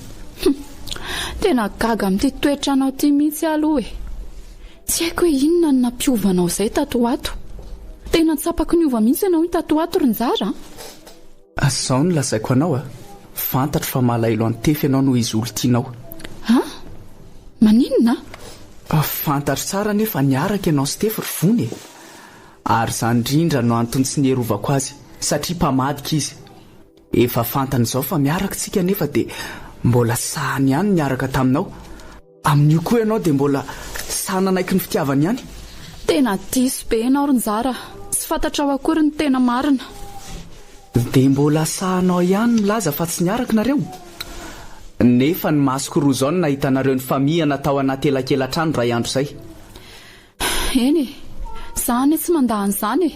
Tena gaga amin'ity toetranao ity mihitsy aloha e. Tsy haiko hoe inona no nampiovanao izay tato ato. Tena tsapako ny ova mihitsy ianao tato ato Ronjara. Azao no lazaiko anao a. Fantatro fa malailo antefy ianao no izy olo tianao. Ha? Maninona? Fantatro tsara nefa niaraka ianao sy Stefy vony e. Ary izany indrindra no antony tsy nierovako azy satria mpamadika izy. Efa fantany izao fa miaraka tsika nefa dia mbola sahany ihany niaraka taminao. Amin'io koa ianao dia mbola sahananaiky ny fitiavany ihany. Tena diso be ianao Ronjara. Tsy fantatrao akory ny tena marina. Dia mbola sahanao ihany milaza fa tsy niaraka nareo. Nefa ny masoko roa izao no nahitanareo ny famihana tao anaty elakelan-trano ray andro izay. Eny izany tsy mandahany izany e.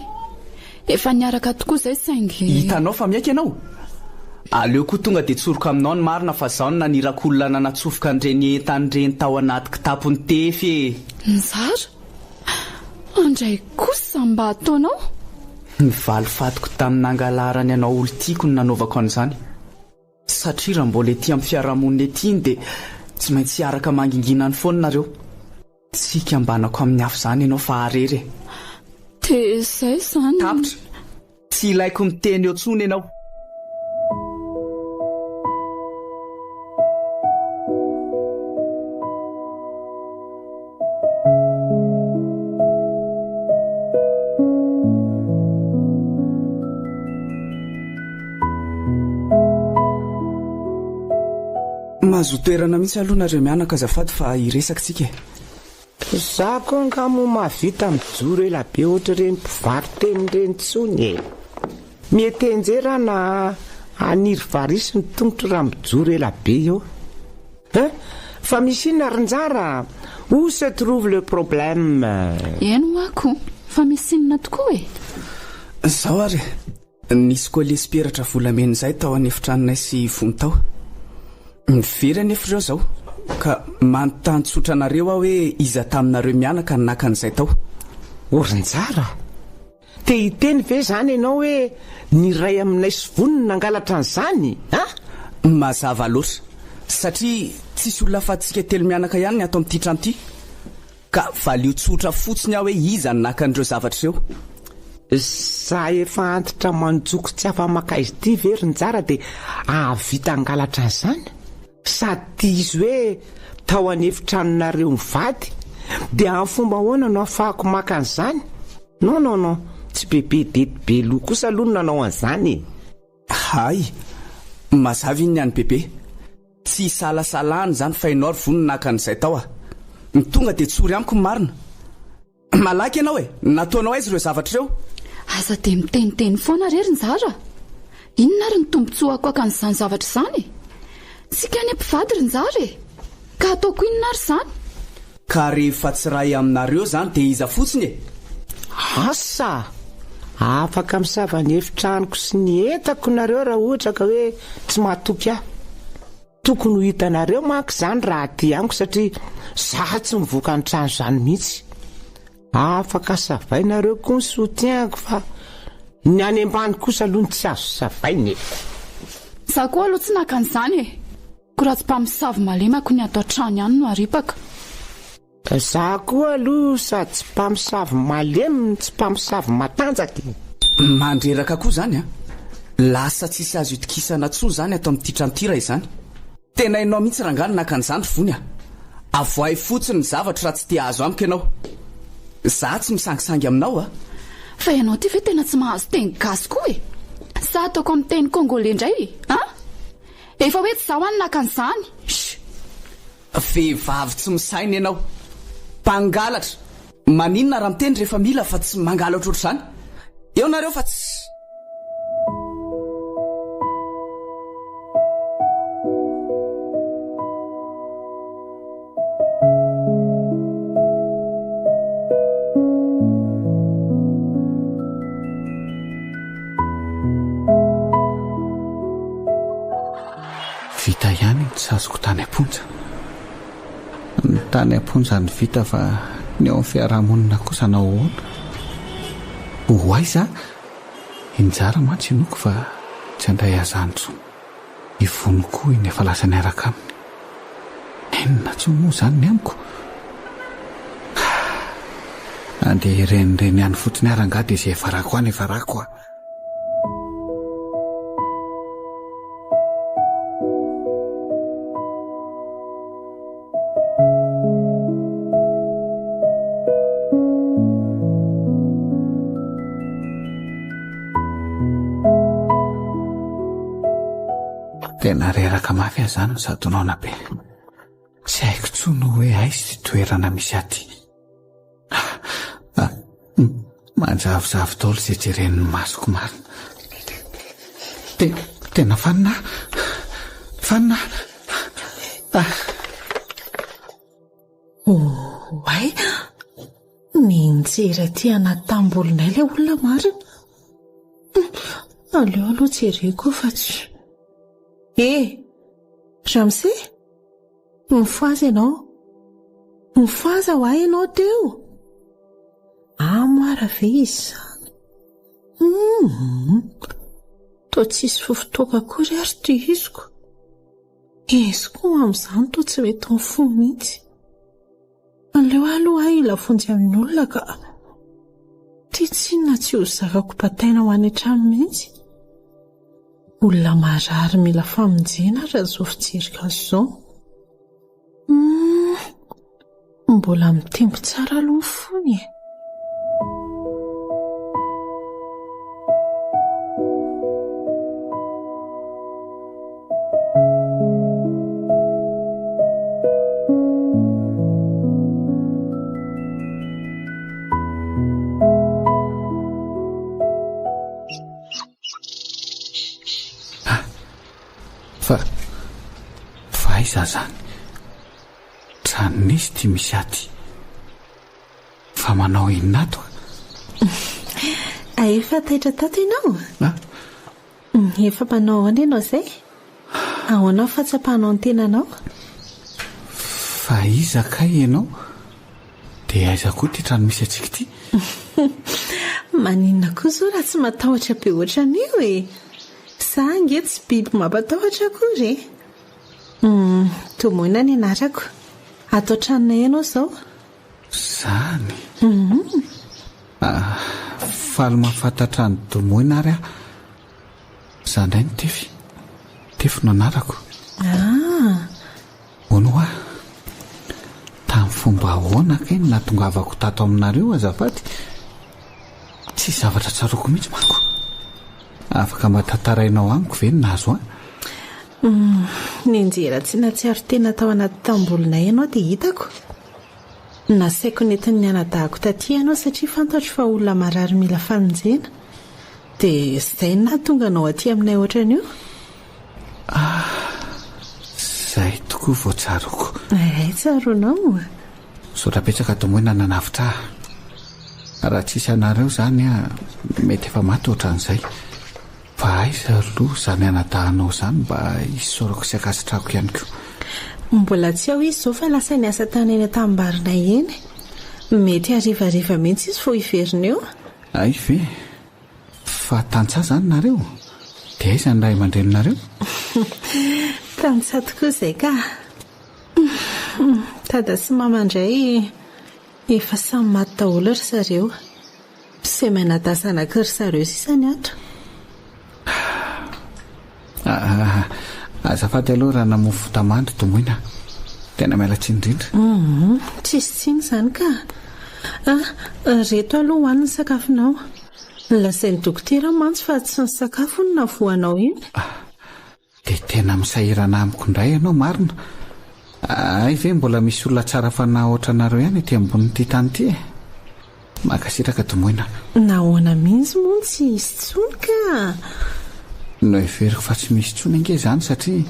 Efa niaraka tokoa izay saingy. Hitanao fa miaiky ianao. Aleo koa tonga dia tsoroka aminao ny marina fa izao no nanirako olona nanatsofoka an'ireny entan'ireny tao anaty kitapony tefy e. Nzara? Andray kosa mba ataonao? Ny valifatiko tamin'ny angalarany ianao olo tiako no nanaovako an'izany. Satria raha mbola ety amin'ny fiarahamonina ety iny dia tsy maintsy hiaraka mangingina ny foana nareo. Tsika ambanako amin'ny afo izany ianao fa arery. Dia izay izany. Tapitra. Tsy ilaiko miteny eo tsony ianao. Mahazo toerana mihitsy aloha nareo mianaka azafady fa hiresaka tsika. Za koa nga mo mahavita mijoro ela be ohatra ireny mpivaroteny ireny tsony e. Mety enjera na aniry varisy ny tongotro raha mijoro ela be eo. Fa misy inona Ronjara? Où se trouve le problème? Eno ako, fa misy inona tokoa e? Zao ary, nisy koa lesperatra volamena izay tao anefitranonay sy vony tao. Mivery anefa ireo zao ka manontany tsotra anareo aho hoe iza taminareo mianaka ny nakan'izay tao. Ronjara, te hiteny ve zany ianao hoe ny ray aminay sy voniny nangalatra an'izany? Mazava loatra satria tsisy olona afatsika telo mianaka ihany ny ato amin'ity trano ity. Ka valio tsotra fotsiny aho hoe iza ny nakan'ireo zavatra ireo. Za efa antitra manjoko tsy afa-makaizy ity ve Ronjara dia ahavita angalatra an'izany? Sady izy hoe tao anefitranonareo mivady dia amin'ny fomba ahoana no ahafahako maka an'izany? Non, tsy bebe dety be loha kosa aloha no nanao an'izany. Hay, mazava iny ihany bebe. Tsy salasalahany izany fa ianao ry vony naka an'izay tao a. Ny tonga dia tsory amiko ny marina. Malaky ianao e, nataonao aiza ireo zavatra ireo? Aza dia miteniteny foana rery Ronjara. Inona ary ny tombontsoako akan'izany zavatra izany? Sika any mpivady Ronjara e. Ka ataoko inona ary izany? Ka rehefa tsy ray aminareo izany dia iza fotsiny e? Asa, afaka misava ny efitranoko sy ny entako nareo raha ohatra ka hoe tsy mahatoky aho. Tokony ho hitanareo manko izany raha aty amiko satria za tsy mivoaka ny trano izany mihitsy. Afaka savainareo koa ny sotiako fa ny any ambany kosa aloha ny tsy azo savainy. Za koa aloha tsy nakan'izany e. Koa raha tsy mpamosavy malemako ny ato an-trano ihany no aripaka. Za koa aloha sady tsy mpamosavy malemy tsy mpamosavy matanjaka. Mandreraka koa izany a. Lasa tsisy azo itokisana tsoa izany ato amin'ity trano ity raha izany. Tena ianao mihitsy rangano nakan'izany vony a. Avoay fotsiny ny zavatra raha tsy te azo amiko ianao. Za tsy misangisangy aminao a. Fa ianao ty ve tena tsy mahazo teny gasy koa e? Sa ataoko amin'ny teny kongole indray efa hoe tsy zaho any nakan'izany. Vehivavy tsy misaina ianao. Mpangalatra. Maninona raha miteny rehefa mila fa tsy mangalatra ohatr'izany? Eo nareo fa tsy... Vita ihany ny tsy azoko tany amponja. Ny tany amponja ny vita fa ny ao amin'ny fiarahamonina kosa nao ahoana? Hoaiza? injara mantsy inoko fa tsy andray azanotso ivony koa iny efa lasa ny araka aminy enina tsy moa zany ny amiko andeha irenireny ihany fotsiny arangady izay efa rako any efa rako a tena reraka mafy azany ny sadonona be tsy haiko tsono hoe aizy ty toerana misy aty manjavozavo daolo izay jereniny masoko marina tena fanina ay ninjera ty anaty tambolinay ilay olona marina aleo aloha jereko fa tsy Ramse, mifaza ianao? Mifaza ho ahy ianao teo? Mara ve izy zany? Toa tsisy fofotoaka akory ary ty iziko. Izy koa amin'izany toa tsy mety ny fo mihitsy. Aleo aloha ahy ilafonjy amin'ny olona ka ty tsinona tsy ho zakako bataina ho any an-trano mihitsy. Olona marary mila famonjena raha zao fijerika izao. Mbola mitempo tsara aloha ny fony e. fa aiza zany tranon'izy ty misy aty fa manao inona ato efa taitra tato ianao efa manao ahoana ianao zay ahoanao fatsapahanao ny tenanao fa iza kay ianao dia aiza koa ty trano misy atsika ty maninona koa zao raha tsy matahotra be ohatran'io sa nge tsy biby mampatahotra akory tomoina ny anarako atao tranona ianao zao zany faly mahafantatra ny tomoina ary zandray ny tefy no anarako ono a tamin'ny fomba ahoana kay ny natongavako tato aminareo azafady tsy zavatra tsaroko mihitsy manko afaka mahatantarainao amiko ve ny nazo ninjera tsy natsiaro tena tao anaty tambolinay ianao dia hitako nasaiko nentin'ny anadahako taty ianao satria fantatro fa olona marary mila famonjena dia izay na tonga anao aty aminay ohatran'io zay tokoa voatsaroko tsaronao sotrapetsaka tomoina nanavitra raha tsisy anareo zany mety efa maty ohatran'izay fa aiza aloha zany anadahanao zany mba isorako sy akasitrako ihany koa mbola tsy ao izy zao fa lasa ny asa tanena tambarinay eny mety arivariva mihitsy izy fo iverina eo ay ve fa tantsa zany nareo dia aiza ny ray aman-dreninareo tantsa tokoa izay ka tada sy mamandray efa samy maty daholo ry zareo sy manadasanaky ry zareo sisany ato azafady aloha raha namofo tamandry tomoina tena miala tsiny indrindra tsisy tsiny zany ka reto aloha hoaniny sakafonao lasai ny dokotera mantsy fa tsy ny sakafo ny navoanao iny dia tena misahirana amiko indray ianao marina ay ve mbola misy olona tsara fanahy ohatranareo ihany ety ambonin'ity tany ity makasitraka tomoina nahoana mihitsy moa tsy isy tsony ka no everiko fa tsy misy tsony ange zany satria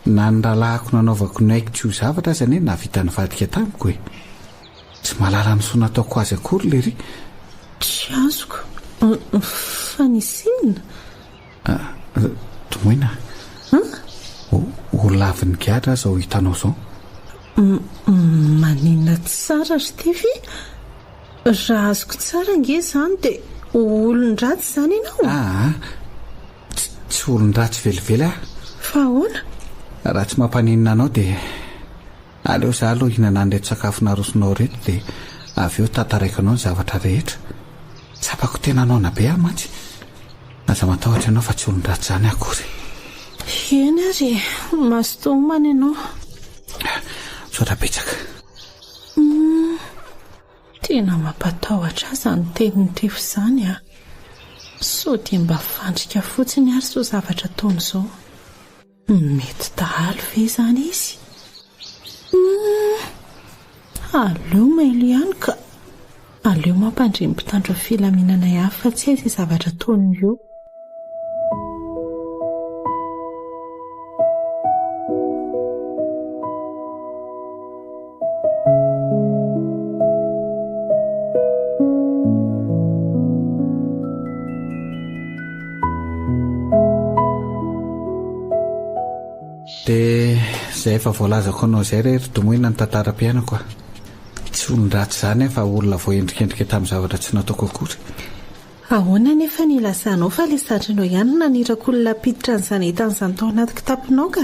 na ny rahalahako nanaovako naiko tsy ho zavatra zany hoe navita ny vadika tamiko tsy malala ny soa nataoko azy akory lery tsy azoko fa nisinina tomoina ho laviny gadra zao hitanao zao maninona tsara ry tefy raha azoko tsara nge zany dia olon-dratsy izany ianao? Tsy olon-dratsy velively fa ahoana? Raha tsy mampaninina anao dia aleo za aloha hihinana an'reto sakafo narosonao reto dia avy eo tantaraiko anao ny zavatra rehetra. Tsapako tena anao be mantsy. Aza matahotra ianao fa tsy olon-dratsy izany akory. Eny ary masotomana ianao. Misaotra betsaka. Tena mampatahotra aza ny teniny tefo izany sao dia mba fandrika fotsiny ary so zavatra ataony izao. Mety dahalo ve izany izy? Aleo mailo ihany ka aleo mampandrimy mpitandro filaminana ihany fa tsy aiza zavatra ataony io. Dia izay efa voalazako anao izay rehetra domoina ny tantaram-piainako tsy olon-dratsy izany fa olona voaendrikendrika tamin'ny zavatra tsy nataoko akory. Ahoana nefa nilazanao fa ilay zandrinao ihany nanirako olona piditra n'izany hitan'izany tao anaty kitapinao ka?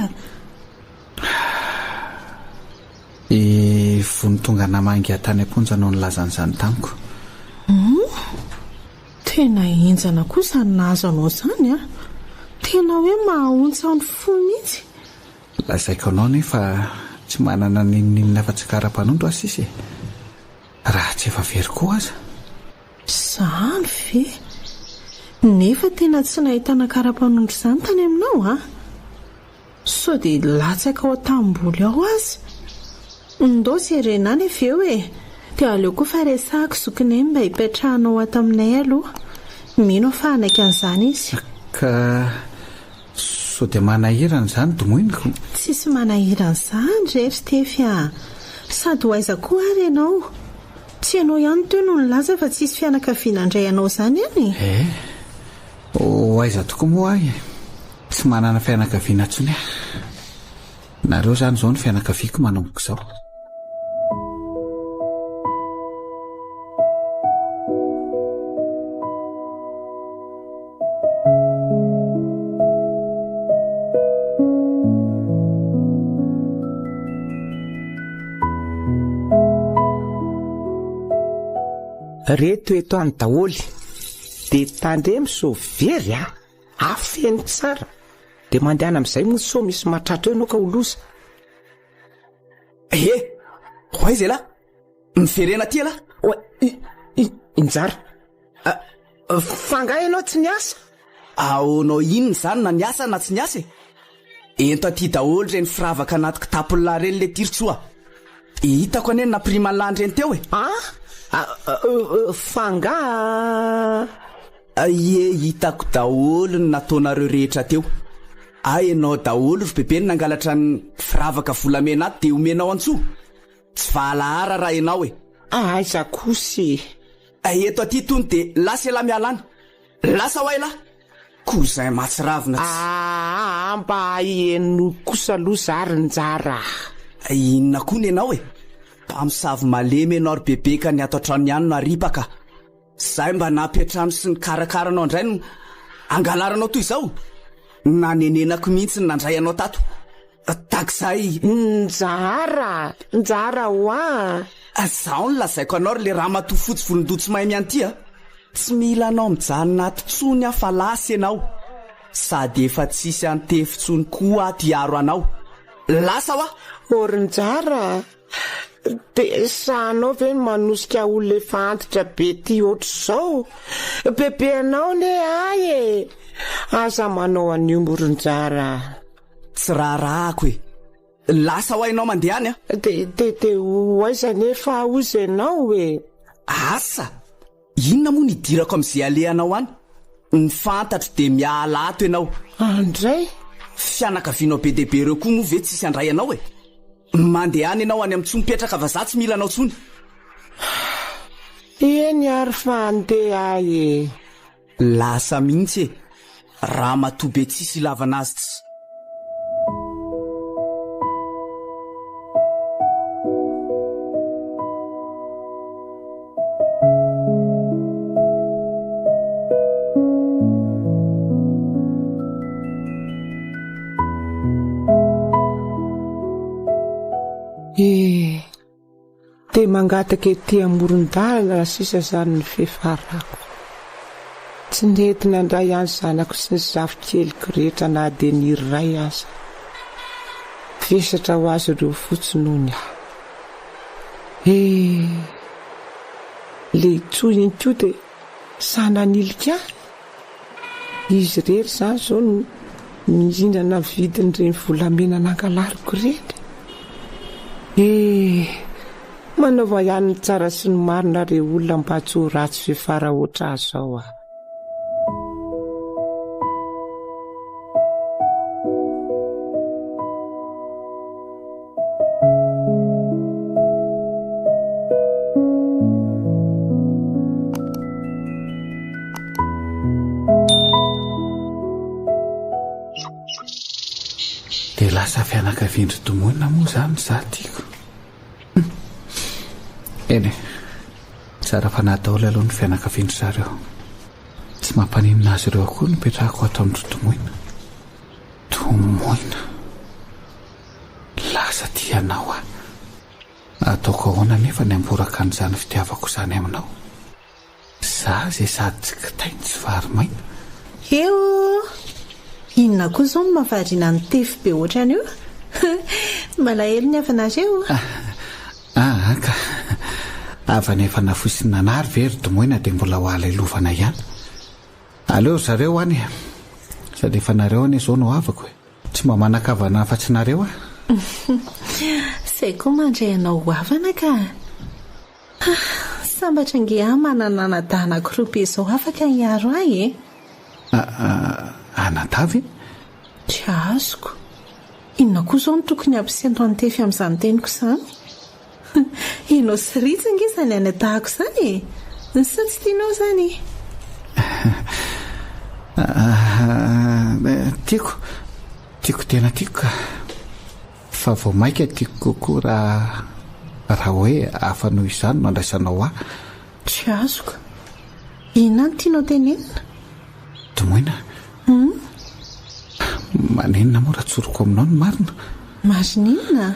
I vonitonga namangy tany am-ponja no nilazan'izany tamiko. Tena enjana kosa ny nahazo anao izany tena hoe mahahontsao ny fo mihitsy. Lazaiko anao nefa tsy manana ninninina fa tsy kara-panondro asisy raha tsy efa very koa aza. Izany ve? Nefa tena tsy nahitana kara-panondro izany tany aminao sao dia latsaka ao tamboly ao azy. Ndao serenany efa eo dia aleo koa fa resahako zokinay mba hipetrahanao ato aminay aloha. Mino fa anaiky an'izany izy. Ka sao dia manahirana izany domoiniko. Tsisy manahirana izany rehetra tefy sady ho aiza koa ary ianao. Tsy ianao ihany teo no nilaza fa tsisy fianakaviana indray ianao izany any. Ho aiza tokoa moa tsy manana fianakaviana intsony nareo izany izao ny fianakaviako manomboka izao. Reto eto any daholy dia tandremo so very afeny tsara dia mandehana amin'izay moa so misy mahatratra eo ianao ka holoza. Ho aiza lahy? Miverena aty lahy? Injara fangahy ianao tsy niasa? Aonao inona izany na niasa na tsy niasa? Ento aty daholo ireny firavaka anaty kitapolona ireny le tirotsoa. Hitako anie nampirima landry eny teo fangahy hitako daholo ny nataonareo rehetra teo. Ianao daholo ry bebe nangalatra ny firavaka volamena aty dia omenao antsoa. Tsy valahara raha ianao aiza kosy. Eto aty tony dia lasa elahy mialana. Lasa ho ay lahy. Koa izay mahatsiravina mba eno kosa aloha zary njara. Inona koa ny ianao mpamosavy malemy ianao ry bebe ka ny ato an-trano ihany no aripaka. Zahay mba nampiatrano sy ny karakaranao indray no angalaranao toy izao. Nanenenako mihitsy ny nandray anao tato. Takizay njara ho zaho ny lazaiko anao ry le raha matoa fotsy volondotsy mahay miany ty tsy mila anao mijanona ato tsony fa lasa ianao. Sady efa tsisy antefitsony koa ato hiaro anao. Lasa orinjara dia sahanao ve manosika olona efa antitra be ty ohatr'izao? Bebe anao ne aza manao an'io moronjara. Tsy raharahako lasa ho ainao mandeha any dia ho aiza nefa ozy ianao asa inona moa nidirako amin'izay alehanao any? Ny fantatro dia miala ato ianao. Andray fianakavianao be dehibe ireo koa moa ve tsisy andray anao mandeha any ianao any amin'ny tsy mipetraka fa za tsy mila anao tsony. Eny ary fa andeha lasa mihitsy raha matobe tsisy ilavana azy tsy. dia mangataka ety amoron-dalana sisa izany ny fifarako. Tsy nentina indray ihany zanako sy ny zafikeliko rehetra na dia ny iray aza. Vesatra ho azy ireo fotsiny hony aho. Le itsoy iny koa dia sananilika ahy. Izy rery izany izao no mihinana vidin'ireny volamena nangalariko ireny. Manaova ihany ny tsara sy ny marina ireo olona mba tsy ho ratsy fiafara oatra azy zao aho. Dia lasa fianakaviandry tomoina moa izany izaho tiako. Eny tsara fanahy daholo aloha ny fianakaviandry zareo. Tsy mampaninona azy ireo koa nipetrahako ato amin'ny tomoina. Tomoina lasa tianao aho. Ataoko ahoana nefa ny amboraka an'izany fitiavako izany aminao. Izaho izay sady tsy kitainy tsy varimaina. Inona koa izao no mahavariana ny tefy be ohatrany io? Malahelo ny avanareo. Ka avy efa nafosina nary very tomoina dia mbola ho alailovana ihany. Aleo zareo any sady efa nareo any izao no avako. Tsy mba manakavana afa-tsy nareo Izay koa mandray anao hoavana ka. Sambatra nge manana anadahana krope izao afaka hiaro ahy anadavy? Tsy azoko. Inona koa izao no tokony ampisaina ny tefy amin'izany teniko izany? Ianao sy ritsanga izany anadahako izany sa tsy tianao izany? Tiako tena tiako ka. Fa vao maika tiako kokoa raha hoe hafa noho izany no andraisanao ahy. Tsy azoko. Inona no tianao tenenina? Tomoina. Manenina moa raha tsoroko aminao ny marina. Marinina?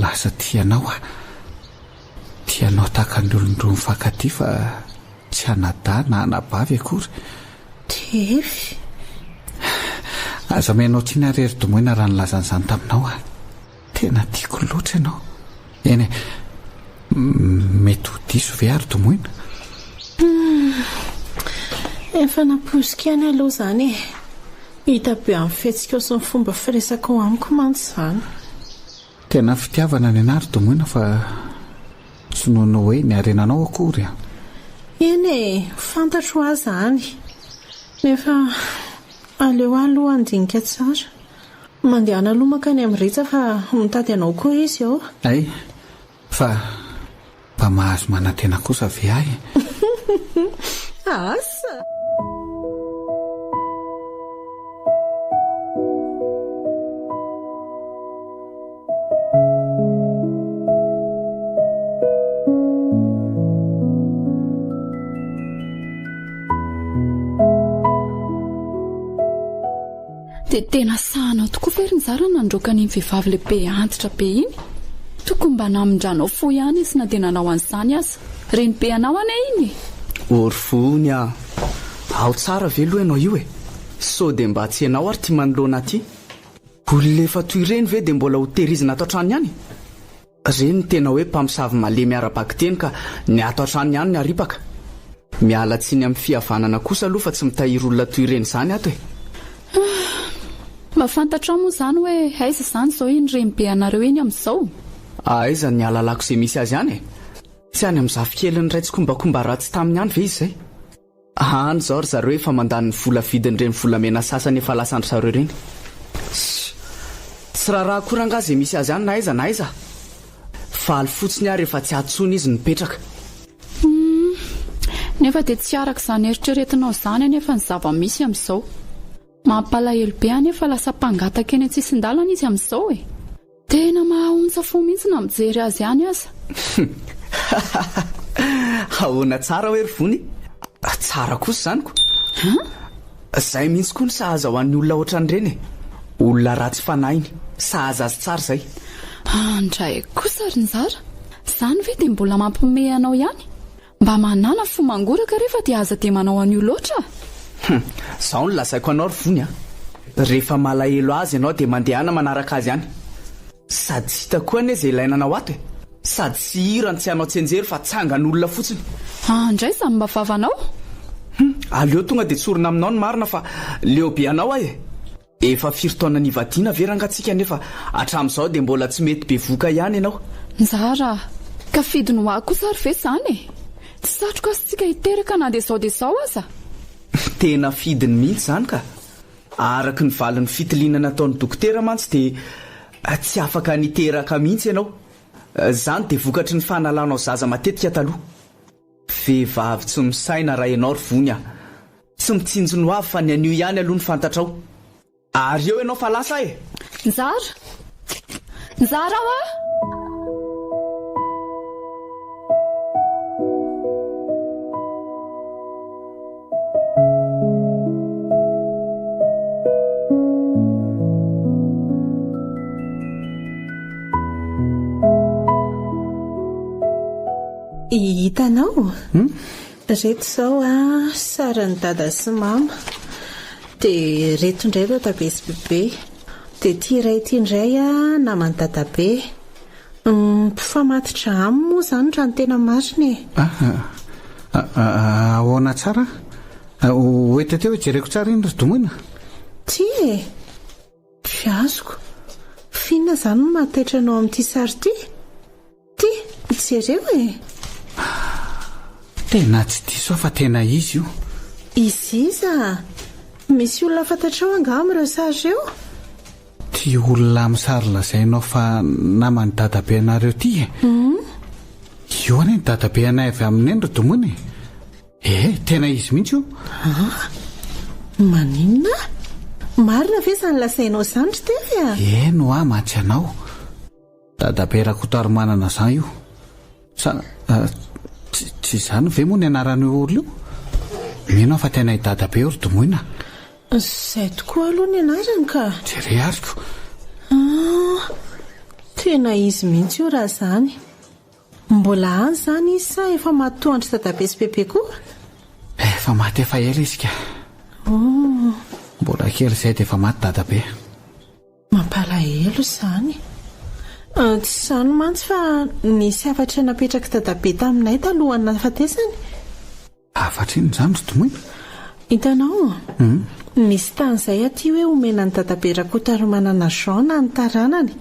Lasa tianao aho. Tianao tahaka ny olon-droa mifankatia fa tsy hanadahy na hanabavy akory. Tefy. Aza menao tiana rery tomoina raha nilazan'izany taminao aho. Tena tiako loatra ianao. Eny mety ho diso ve ary tomoina? Efa naposika any aloha izany hita be amin'ny fihetsika sy ny fomba firesaka ao amiko mantsy izany. Tena fitiavana ny anary tomoina fa tsy noho hoe niarenanao akory. Eny fantatro azy izany. Nefa aleo aloha andinika tsara. Mandehana aloha makany amin'ny retsa fa mitady anao koa izy ao. Ay, fa mba mahazo manantena kosa ve ahy? Asa. Dia tena sahanao tokoa very ny zara nandroaka ny vehivavy lehibe antitra be iny. Tokony mba namindranao fo ihany sy na dia nanao an'izany aza. Reny be anao ane iny. Orfony ao tsara ve aloha ianao io so dia mba tsy ianao ary tia manoloana aty. Olona efa toy ireny ve dia mbola ho tehirizina ato an-trano ihany? Reny tena hoe mpamosavy malemy ara-baky teny ka ny ato an-trano ihany ny aripaka. Miala tsiny amin'ny fihavanana kosa aloha fa tsy mitahiry olona toy ireny izany ato Mahafantatra moa izany hoe aiza izany izao iny reny be anareo iny amin'izao? Aiza ny alalako izay misy azy ihany tsy any amin'ny zafikeliny iray tsy kombakomba ratsy taminy ihany ve izy izay? Any izao ry zareo efa mandany ny vola vidin'ireny volamena sasany efa lasandro zareo ireny. Tsy raha koranga izay misy azy ihany na aiza faly fotsiny ary efa tsy atsony izy nipetraka. Nefa dia tsy araka izany eritreretinao izany anefa ny zava-misy amin'izao. Mampalahelo be anefa lasa mpangataka eny an-tsisin-dalana izy amin'izao Tena mahaontsa fo mihitsy na mijery azy ihany aza. Ahoana tsara hoe ry vony? Tsara kosa izany ko. Izay mihitsy koa ny sahaza ho an'ny olona ohatran'ireny. Olona ratsy fanainy, sahaza azy tsara izay. Andray kosa ry Nzara, izany ve dia mbola mampiomehy anao ihany? Mba manana fo mangoraka rehefa dia aza dia manao an'io loatra. Zaho no lazaiko anao ry vony a. Rehefa malahelo azy ianao dia mandehana manaraka azy ihany. Sady tsy hita koa anie izay ilainanao ato e. Sady tsy hirany tsy hanao tsenjery fa tsangan'olona fotsiny. Andray izany mba vavanao? Aleo tonga dia tsorina aminao ny marina fa leo be anao ahy e. Efa 4 taona nivadiana ve rangatsika nefa hatramin'izao dia mbola tsy mety be voka ihany ianao. Nzara, ka fidiny ho ahy kosa ry ve izany e? Tsy satroka sy tsika hiteraka na dia izao aza. Tena fidiny mihitsy izany ka. Araka ny valin'ny fitiliana nataon'ny dokotera mantsy dia tsy afaka niteraka mihitsy ianao. Izany dia vokatry ny fanalanao zaza matetika taloha. Vehivavy tsy misaina raha ianao ry vony a. Tsy mitsinjony ho avy fa ny anio ihany aloha ny fantatrao. Ary eo ianao fa lasa e. Nzara ao a? Hitanao? Reto izao a, sarany dada sy mama. Dia reto indray ireo tabe sy bebe. Dia ity iray ity indray a, namany dadabe. Mpifamatitra aminy moa izany raha ny tena mariny e. Ahoana tsara? Hoeta teo jereko tsara iny ry domoina? Ty e, fiazoko. Finona izany no mahataitra anao amin'ity sary ity? Ty, jereo e. Tena tsy diso fa tena izy io. Izy iza? Misy olona fantatrao angamba ireo sary ireo? Ty olona amin'ny sary lazainao fa namany dadabe anareo ty e. Io any ny dadabe anay avy amin'ny eny ry domoina e. Tena izy mihitsy io. Maninona? Marina ve izany lazainao izany ry tefy a? Eno a, matsy anao. Dadabe Rakotary manana izany io. Tsy izany ve moa ny anaran'io olona io? Mino fa tena i dadabe ry domoina. Izay tokoa aloha ny anarany ka. Jere ariko. Tena izy mihitsy io raha izany. Mbola any izany izy sa efa matoandry dadabe sy bebe koa? Efa maty efa ela izy ka. Mbola kely izay dia efa maty dadabe. Mampalahelo izany. Tsy izany mantsy fa nisy afatra napetraka dadabe taminay talohany nahafatesany. Afatra iny izany ry domoina? Hitanao? Nisy tan'izay aty hoe omena ny dadabe Rakotary manana Jean na ny taranany.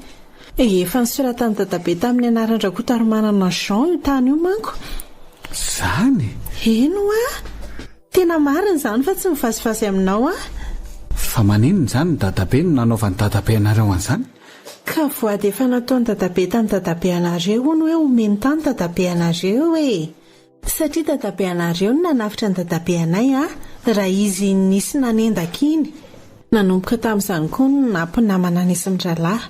Efa nisoratany dadabe tamin'ny anaran'ny Rakotary manana Jean io tany io manko. Izany? Eno a? Tena marina izany fa tsy mivazivazy aminao a? Fa maninona izany ny dadabe no nanaovan'ny dadabe anareo an'izany? Ka voady efa nataon'ny dadabe tany dadabe anareo hono hoe omeny tany dadabe anareo e. Satria dadabe anareo no nanafitra ny dadabe anay a, raha izy nisy nanendaka iny. Nanomboka tamin'izany koa no nampinamana ny isin-dralahy.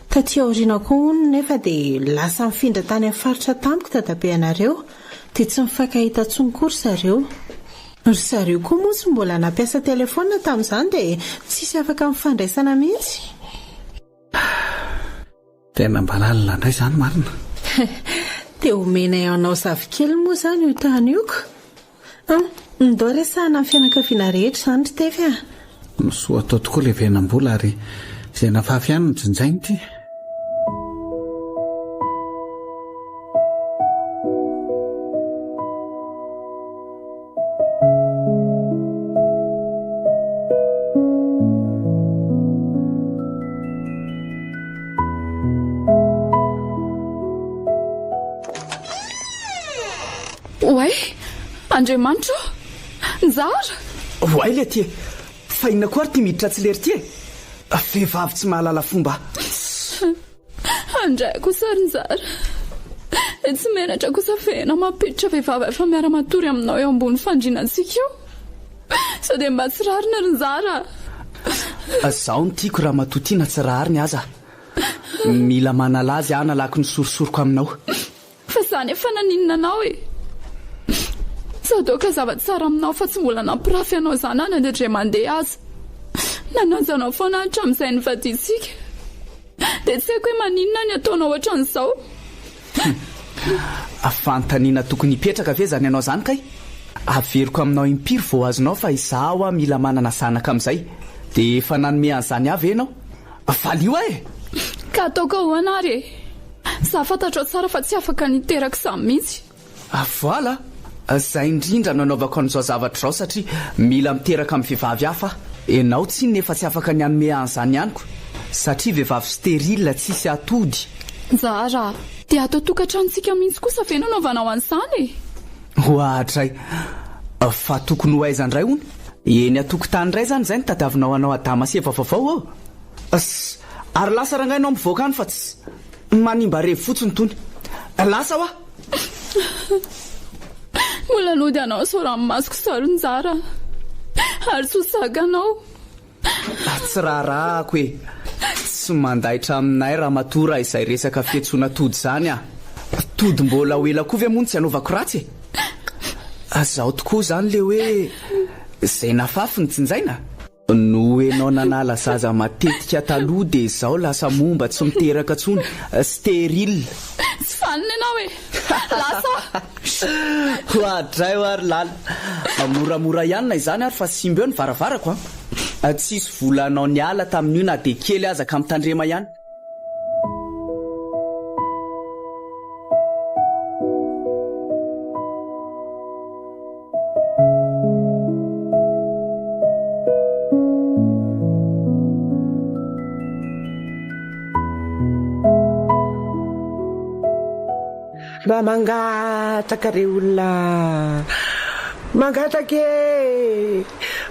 Taty aoriana koa hono nefa dia lasa mifindra tany amin'ny faritra tampoka dadabe anareo, dia tsy mifankahita intsony kory zareo. Ry zareo koa moa tsy mbola nampiasa telefona tamin'izany dia tsisy afaka mifandraisana mihitsy. Tena mba lalina indray izany marina. Dia omena anao zavikely moa izany io tany io ka. Ndao resahana amin'ny fianakaviana rehetra izany ry tefy a. Soa atao tokoa ilay venam-bola ary izay nafafy ihany ny jinjainy ity. Oay, Andriamanitra, Nzara. Oay le ty e, fa inona koa ary ty miditra tsy lery ty e? Vehivavy tsy mahalala fomba. Andray kosa ry Nzara. Tsy menatra kosa fena mampiditra vehivavy efa miara-matory aminao eo ambony fandrianantsika io. Sao dia mba tsy rarina ry Nzara. Zaho ny tiako raha matotiana tsy rariny aza. Mila manala azy aho nalaky ny sorosoroko aminao. Fa izany efa naninona anao e. Sadoka zava-tsara aminao fa tsy mbola nampirafy anao izany any dia mandeha aza. Nananjanao foana hatramin'izay nivaditsika. dia tsy haiko hoe maninona ny ataonao ohatran'izao. Afantaniana tokony hipetraka ve zany ianao zany kay? Averiko aminao impiry vao azonao fa izaho mila manana zanaka amin'izay dia efa nanome an'izany avy ianao. Valio e! Ka ataoko ahoana ary e? Za fantatrao tsara fa tsy afaka niteraka izany mihitsy. Voilà, izay indrindra nanaovako an'izao zavatra izao satria mila miteraka amin'ny vehivavy hafa. Ianao tsy nefa tsy afaka ny hanome an'izany ihaniko satria vehivavy stérile tsisy atody. Zara, dia atao tokantranontsika mihitsy kosa ve nanaovanao an'izany e? Ohatray, fa tokony ho aiza indray hony? Eny atokotany indray zany izay nitadiavinao anao adama sy efa vaovao ao. Ary lasa rangainao mivoaka any fa tsy manimba revo fotsiny tony. Lasa hoa! Mbola lody anao sao ranomasoko sarony Zara. Ary sosaganao. Tsy raharahako e. Tsy mandaitra aminay raha matora izay resaka fihetsoana tody zany a. Tody mbola ho ela koa ve mony tsy anaovako ratsy e? Azaho tokoa zany le hoe izay nafafy ny tsinjaina. No enao nanala zaza matetika taloha dia izao lasa momba tsy miteraka tsony, stérile. Tsy faniny ianao e. Lasa. Hoadray ho ary lala. Moramora ihany na izany ary fa simba eo ny varavarako a. Tsisy volanao niala tamin'io na dia kely aza ka mitandrema ihany. Mba mangataka re olona, mangataka e,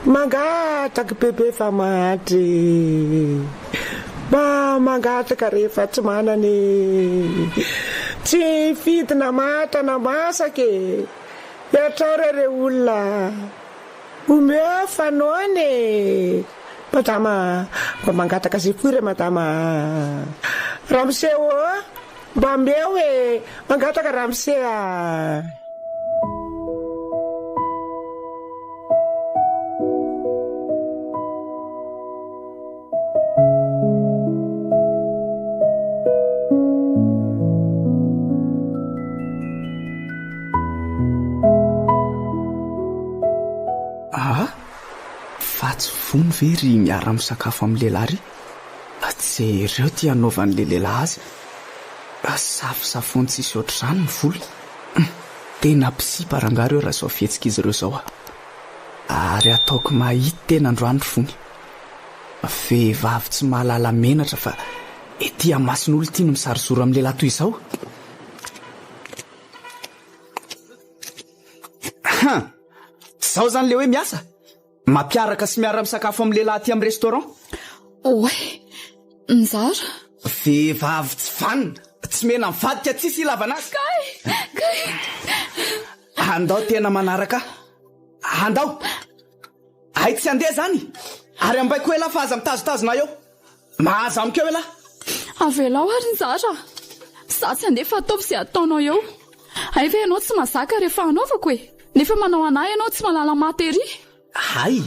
mangataka bebe fa matry. Mba mangataka rehefa tsy manane, tsy fidina mata na masaka e. Iatrao re olona, omeo fanone. Madama, mba mangataka sy foy re madama. Ramseo mba mbeo e, mangataka Ramsea. Fa tsy vony ve ry miara misakafo amin'ny lehilahy ry? Jereo ty hanaovan'le lehilahy azy. Safosafony tsisy ohatr'izany ny voly. Tena mpisipy rangareo raha zao fihetsika izy ireo zao ary ataoko mahity tena androany fony. Vehivavy tsy mahalala menatra fa ety amasin'olo ity no misarizoro amin'ny lehilahy toy izao. Zao zany le hoe miasa mampiaraka sy miara misakafo amin'ny lehilahy aty amin'ny restaurant. Oe, Nzara. Vehivavy tsy fanina, tsy mena mivadika tsisy ilavanazy. Kay. Andao tena manaraka. Andao. Ay tsy andeha zany. Ary ambaiko ela fa aza mitazotazona eo. Mahaza amiko ela. Avelao ary Nzara. Za tsy andeha fa ataovy izay ataonao eo. Ay ve ianao tsy mazaka rehefa anaovako e? Nefa manao anahy ianao tsy malala matery. Hay,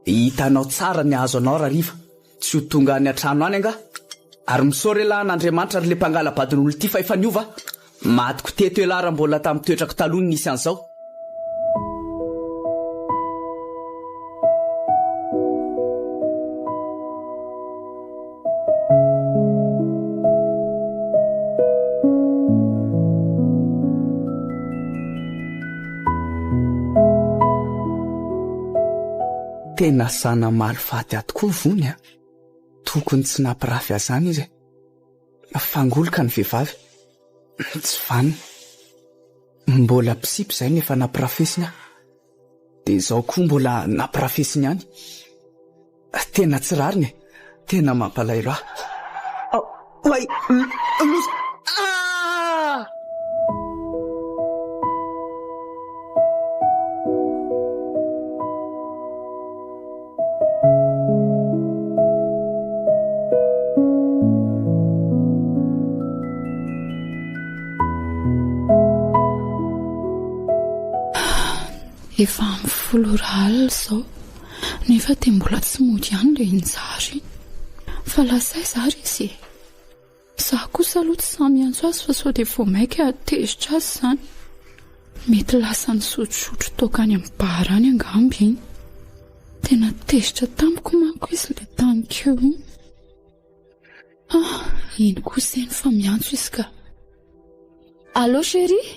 hitanao tsara ny azo anao rariva. Tsy ho tonga any an-trano any anga. Ary misaory elahy n'Andriamanitra ary le mpangala badin'olo ity fa efa niova. Matiko teto elahy raha mbola tamin'ny toetrako taloha nisy an'izao. Tena sana maly faty ato koa vony a. Tokony tsy nampirafy azany izy. Fangoloka ny vehivavy. Tsy vanina. Mbola mpisipy izay nefa nampirafesiny a. Dia izao koa mbola nampirafesiny ihany. Tena tsy rariny e. Tena mampalahelo ahy. Oay, loza. Efa amin'ny 10 alina izao nefa dia mbola tsy mody ihany ilay Nzary. Fa lasay Zary izy. Zaho kosa aloha tsy samy antso azy fa sao dia vao maika atezitra azy izany. Mety lasa nisotrosotro toaka any amin'ny barany angamba iny. Tena tezitra tamiko manko izy ilay tanikeo iny. Iny kosa iny fa miantso izy ka. Allô chérie?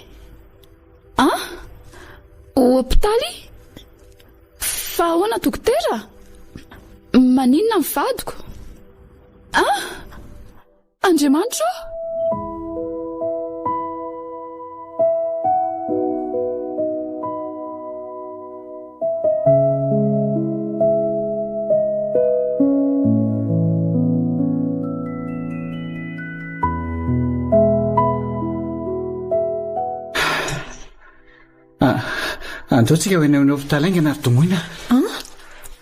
Hôpitaly? Fa ahoana dokotera? Maninona ny vadiko? Andriamanitra? Andraotsika ho eny amin'ny hôpitaly aingana ary domoina.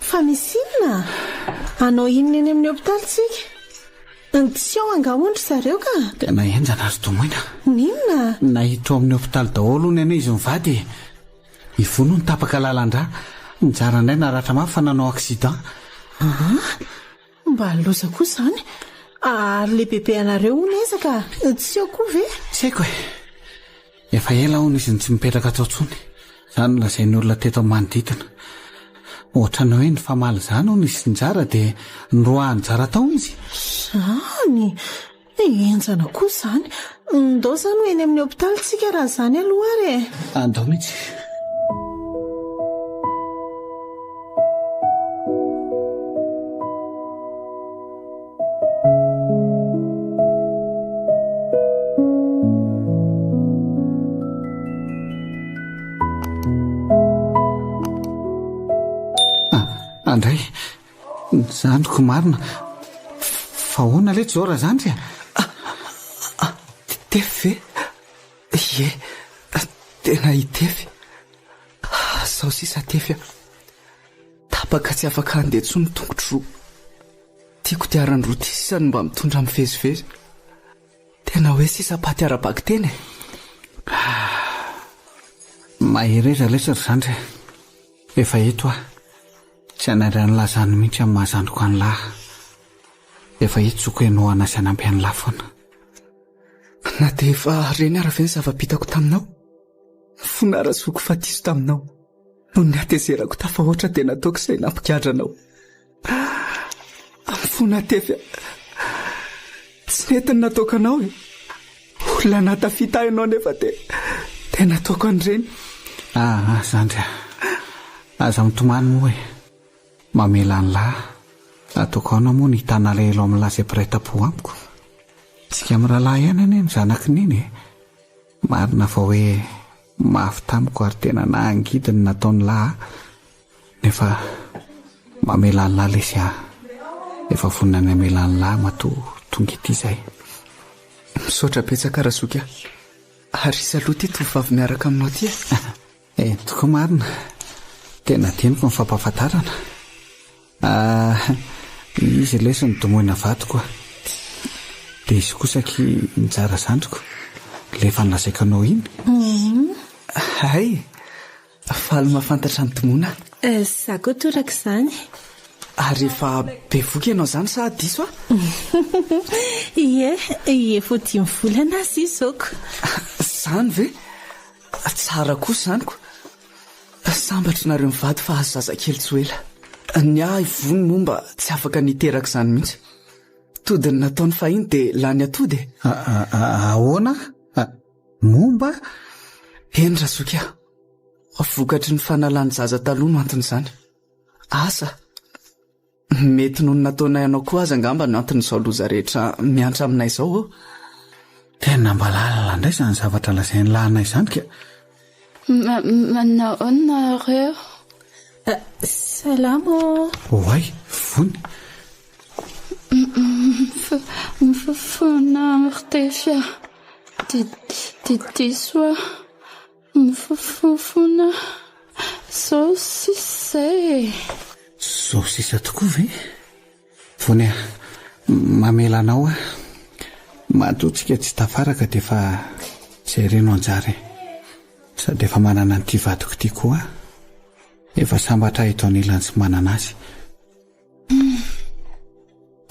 Fa misy inona? Anao inona eny amin'ny hôpitaly tsika? Tsy ao angahoandry zareo ka? Tena enjana ary domoina. Ninona? Nahitro amin'ny hôpitaly daholo ny anay izy mivady. Ivono ny tapaka lalandra. Nijara indray naratra mafy fa nanao aksidan. Mba loza koa izany. Ary le bebe anareo hono ezaka. Tsy ao koa ve? Tsy haiko e. Efa ela hono izy tsy mipetraka ato intsony. Izany lazain'ny olona teto manodidina. Ohatra ny hoe ny famaly izany hono izy njara dia nyroahany jara tao izy. Izany? Enjana koa izany. Ndao izany ho eny amin'ny hôpitaly tsika raha izany aloha ary. Andao mihitsy. Andray, zandriko marina. Fa hoana le jora zandry? Tefy ve? Ie, tena hitefy. Sao sisa tefy. Tapaka tsy afaka handeha tsony tongotro roa. Tiako diaran-droa ty sisany mba mitondra mivezivezy. Tena hoe sisa paty ara-baka teny. Mahereza lesy ry zandry. Efa eto ah. Tsy anarany lazany mihitsy amin'ny mahazandriko any lahy. Efa hitsoko enao anasy anampy any lafona. Na dia efa reny ara-ve ny zava-bitako taminao? Fonara-soko fatiso taminao. No ny atezerako tafahoatra dia nataoko izay nampigadranao. Amin'ny fona tefy. Tsy netiny nataoko anao e. Olona natafita ianao nefa dia nataoko an'ireny. Zandry. Aza mitomany moa e. Mamela ny lahy. Ataoko ana moa ny hitana lehilo amin'ny lahy izay mpiray-tam-po amiko. Tsika amin'ny rahalahy ihany anie ny zanaki niny. Marina fa hoe mafy tamiko ary tena nahangidiny nataony lahy. Nefa mamela ny lahy lesy aho. Efa vonina ny amela ny lahy matoa tonga ity izay. Misaotra betsaka Razoky. Ary izy aloha ty tovavy miaraka aminao ty e. Toko marina. Tena tianiko ny fampahafantarana. Izy lesy ny domoina vadiko. Dia izy kosaky njara zandriko. Lefa nilazaiko anao iny. Hay, faly mahafantatra ny domoina. Za koa toraka izany. Ary efa be voky ianao izany sa diso a? Ie, efa 10 volana sy izoko. Izany ve? Tsara kosa izanyko. Sambatra nareo mivady fa azo zazakely tsy ho ela. Ny ahy ivony momba tsy afaka niteraka izany mihitsy. Todiny nataony fahiny dia lany atody e. Ahoana? Momba? Eny Razoky. Vokatry ny fanalany zaza taloha no antony izany. Asa. Mety noho nataonay anao koa aza angamba no anton'izao loza rehetra miantra aminay izao. Tena mba lalala indray izany zavatra lazain'ny lahinay izany ka. Nareo. Salamo. Oay, vony. Mifofona tefy. Diso. Mifofona saosisa. Saosisa tokoa ve? Vony mamela anao a. Matotsika tsy tafaraka dia fa izay reno anjary. Sady efa manana ny ity vadiko ity koa. Efa sambatra ito anilany sy manana azy.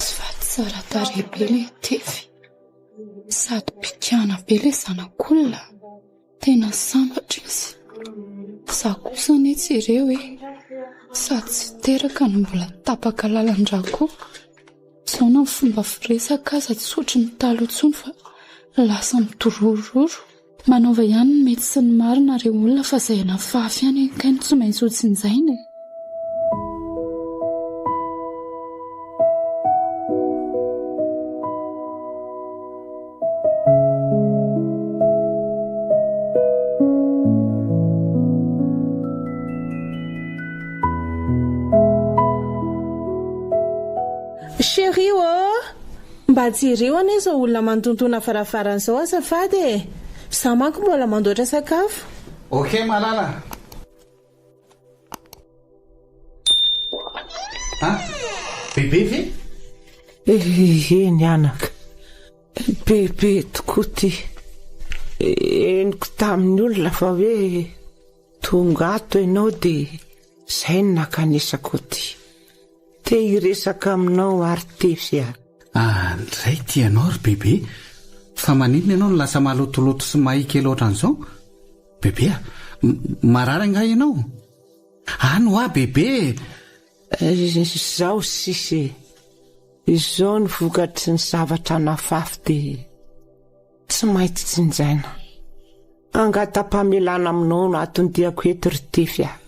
Tsy faty tsara tarehy be ilay tefy. sady pikana be le zanak'olona, tena sambatra izy. Za kosa anie tsy ireo sady tsy teraka no mbola tapaka lalandra koa. Zao na ny fomba firesaka aza tsy ohatry ny taloha intsony fa lasa mitorororo. Manaova ihany ny mety sy ny marina reo olona fa izay nafafy ihany kainy tsy maintsy hotsinjaina. Chérie, mba jirio anie izao olona mantontona farafaran'izao azafady e. Za manko mbola mandoatra sakafo. Okey, Malala. Bebe ve? Eny anaka, bebe tokoa ty. Eniko tamin'ny olona fa hoe tonga ato ianao dia izay no nakanesako ty. Te hiresaka aminao ary tefy aho. Ndray tianao ry bebe, fa maninona ianao no lasa malotoloto sy mahikely ohatran'izao? Bebe, marary nga ianao? No bebe. Izao sisy, izao ny vokatry ny zavatra nafafy dia tsy maintsy tsinjaina. Angata-pamelana aminao no atondiako eto ry tefy aho.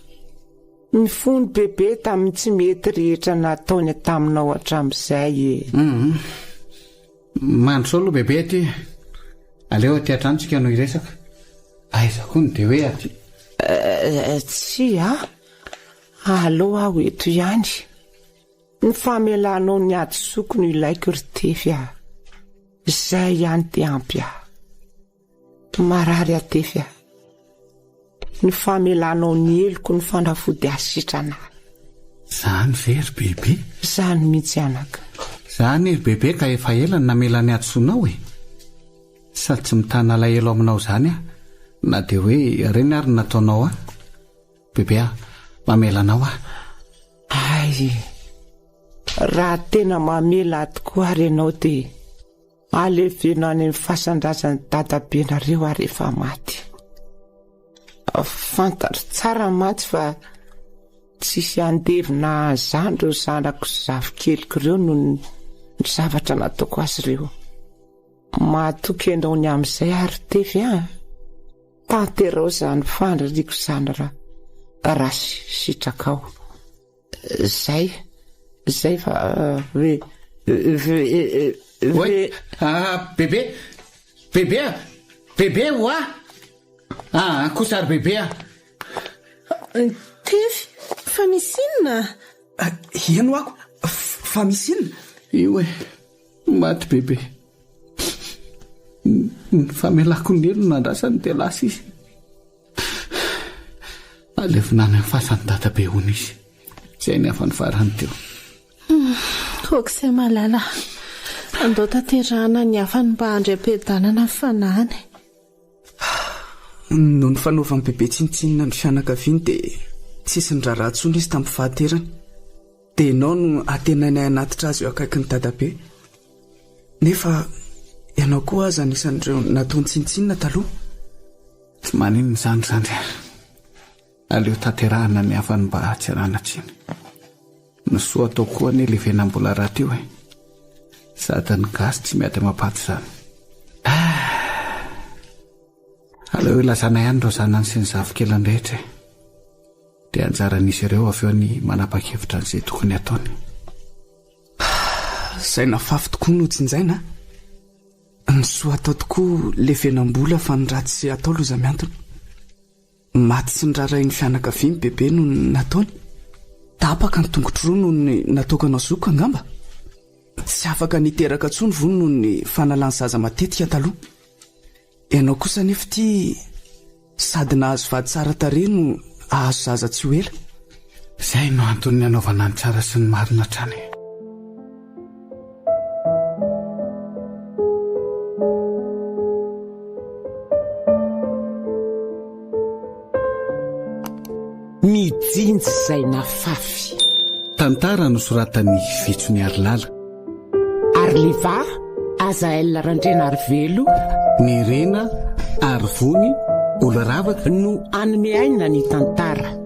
Ny fony bebe tamin'ny tsy mety rehetra nataony taminao hatramin'izay. Mandro aloha bebe aty. Aleo aty atrantsika no hiresaka. Aiza koa ny dia hoe aty. Tsy aleo aho eto ihany. Ny famelanao ny ady soko no ilaiko ry tefy aho. Izay ihany dia ampy aho. Marary atefy aho. Ny famelanao ny eloko ny fanafody asitrana. Zany ve ry bebe? Zany mihitsy anaka. Zany ry bebe ka efa ela ny namela ny adsoanao e. Sady tsy mitana alahelo aminao zany na dia hoe ireny ary nataonao bebe mamelanao raha tena mamela tokoa ary ianao dia alevena any amin'ny fasandrasan'ny dadabenareo ary efa maty. Fantatro tsara maty fa tsisy andevina zandro zanako sy zavikeliko ireo no ny zavatra nataoko azy ireo. Mahatoky ianao ny amin'izay ary tefy tanterao zany fandrariako zany raha sitrakao. Zay fa bebe kosary bebe tefy fa misy inona? Iano ako fa misy inona? Io maty bebe. Ny famelako ny elo nandrasany dia lasa izy. Alevinany amin'ny fasany dadabe hony izy. Izay ny afa ny farany teo. Okisay Malala, andao tanterahana ny afany mba handram-piadanana fanahany. No ny fanaovany bebe tsinitsinina ny fianakaviany dia tsisy ny raharantsony izy tamin'ny fahaterany. Dia ianao no atenainay anatitra azy eo akaiky ny dadabe. Nefa ianao koa aza anisan'ireo nataony tsinitsinina taloha. Tsy maninona zany. Aleo tanterahana ny afany mba tsy ranatsiny. Nosoa atao koa ny levena mbola raha teo sady ny gasy tsy miady mampaty zany. Aleo ilazana ihany reo zanany sy ny zavikelany rehetra dia anjaran'izy ireo avy eo ny manapa-kevitra an'izay tokony ataony. Izay nafafy tokoa no tsinjaina. Nysoa atao tokoa levenam-bola fa ny ratsy atao loza miantona. Maty sy ny raray ny fianakaviany bebe no nataony. Tapaka ny tongotro roa no ny nataokanao zoka angamba. Tsy afaka niteraka tsony vony no ny fanalany zaza matetika taloha. Ianao kosa nefa ty sady nahazo vady tsara tarehy no ahazo zaza tsy ho ela. Izay no antony ny anaovana ny tsara sy ny marina trany. Mijinjy izay nafafy. Tantara no soratany Vitsony Arilala. Arliva Azael Randrena Arivelo, ny Rena Arivony olo ravaka no anome aina ny tantara.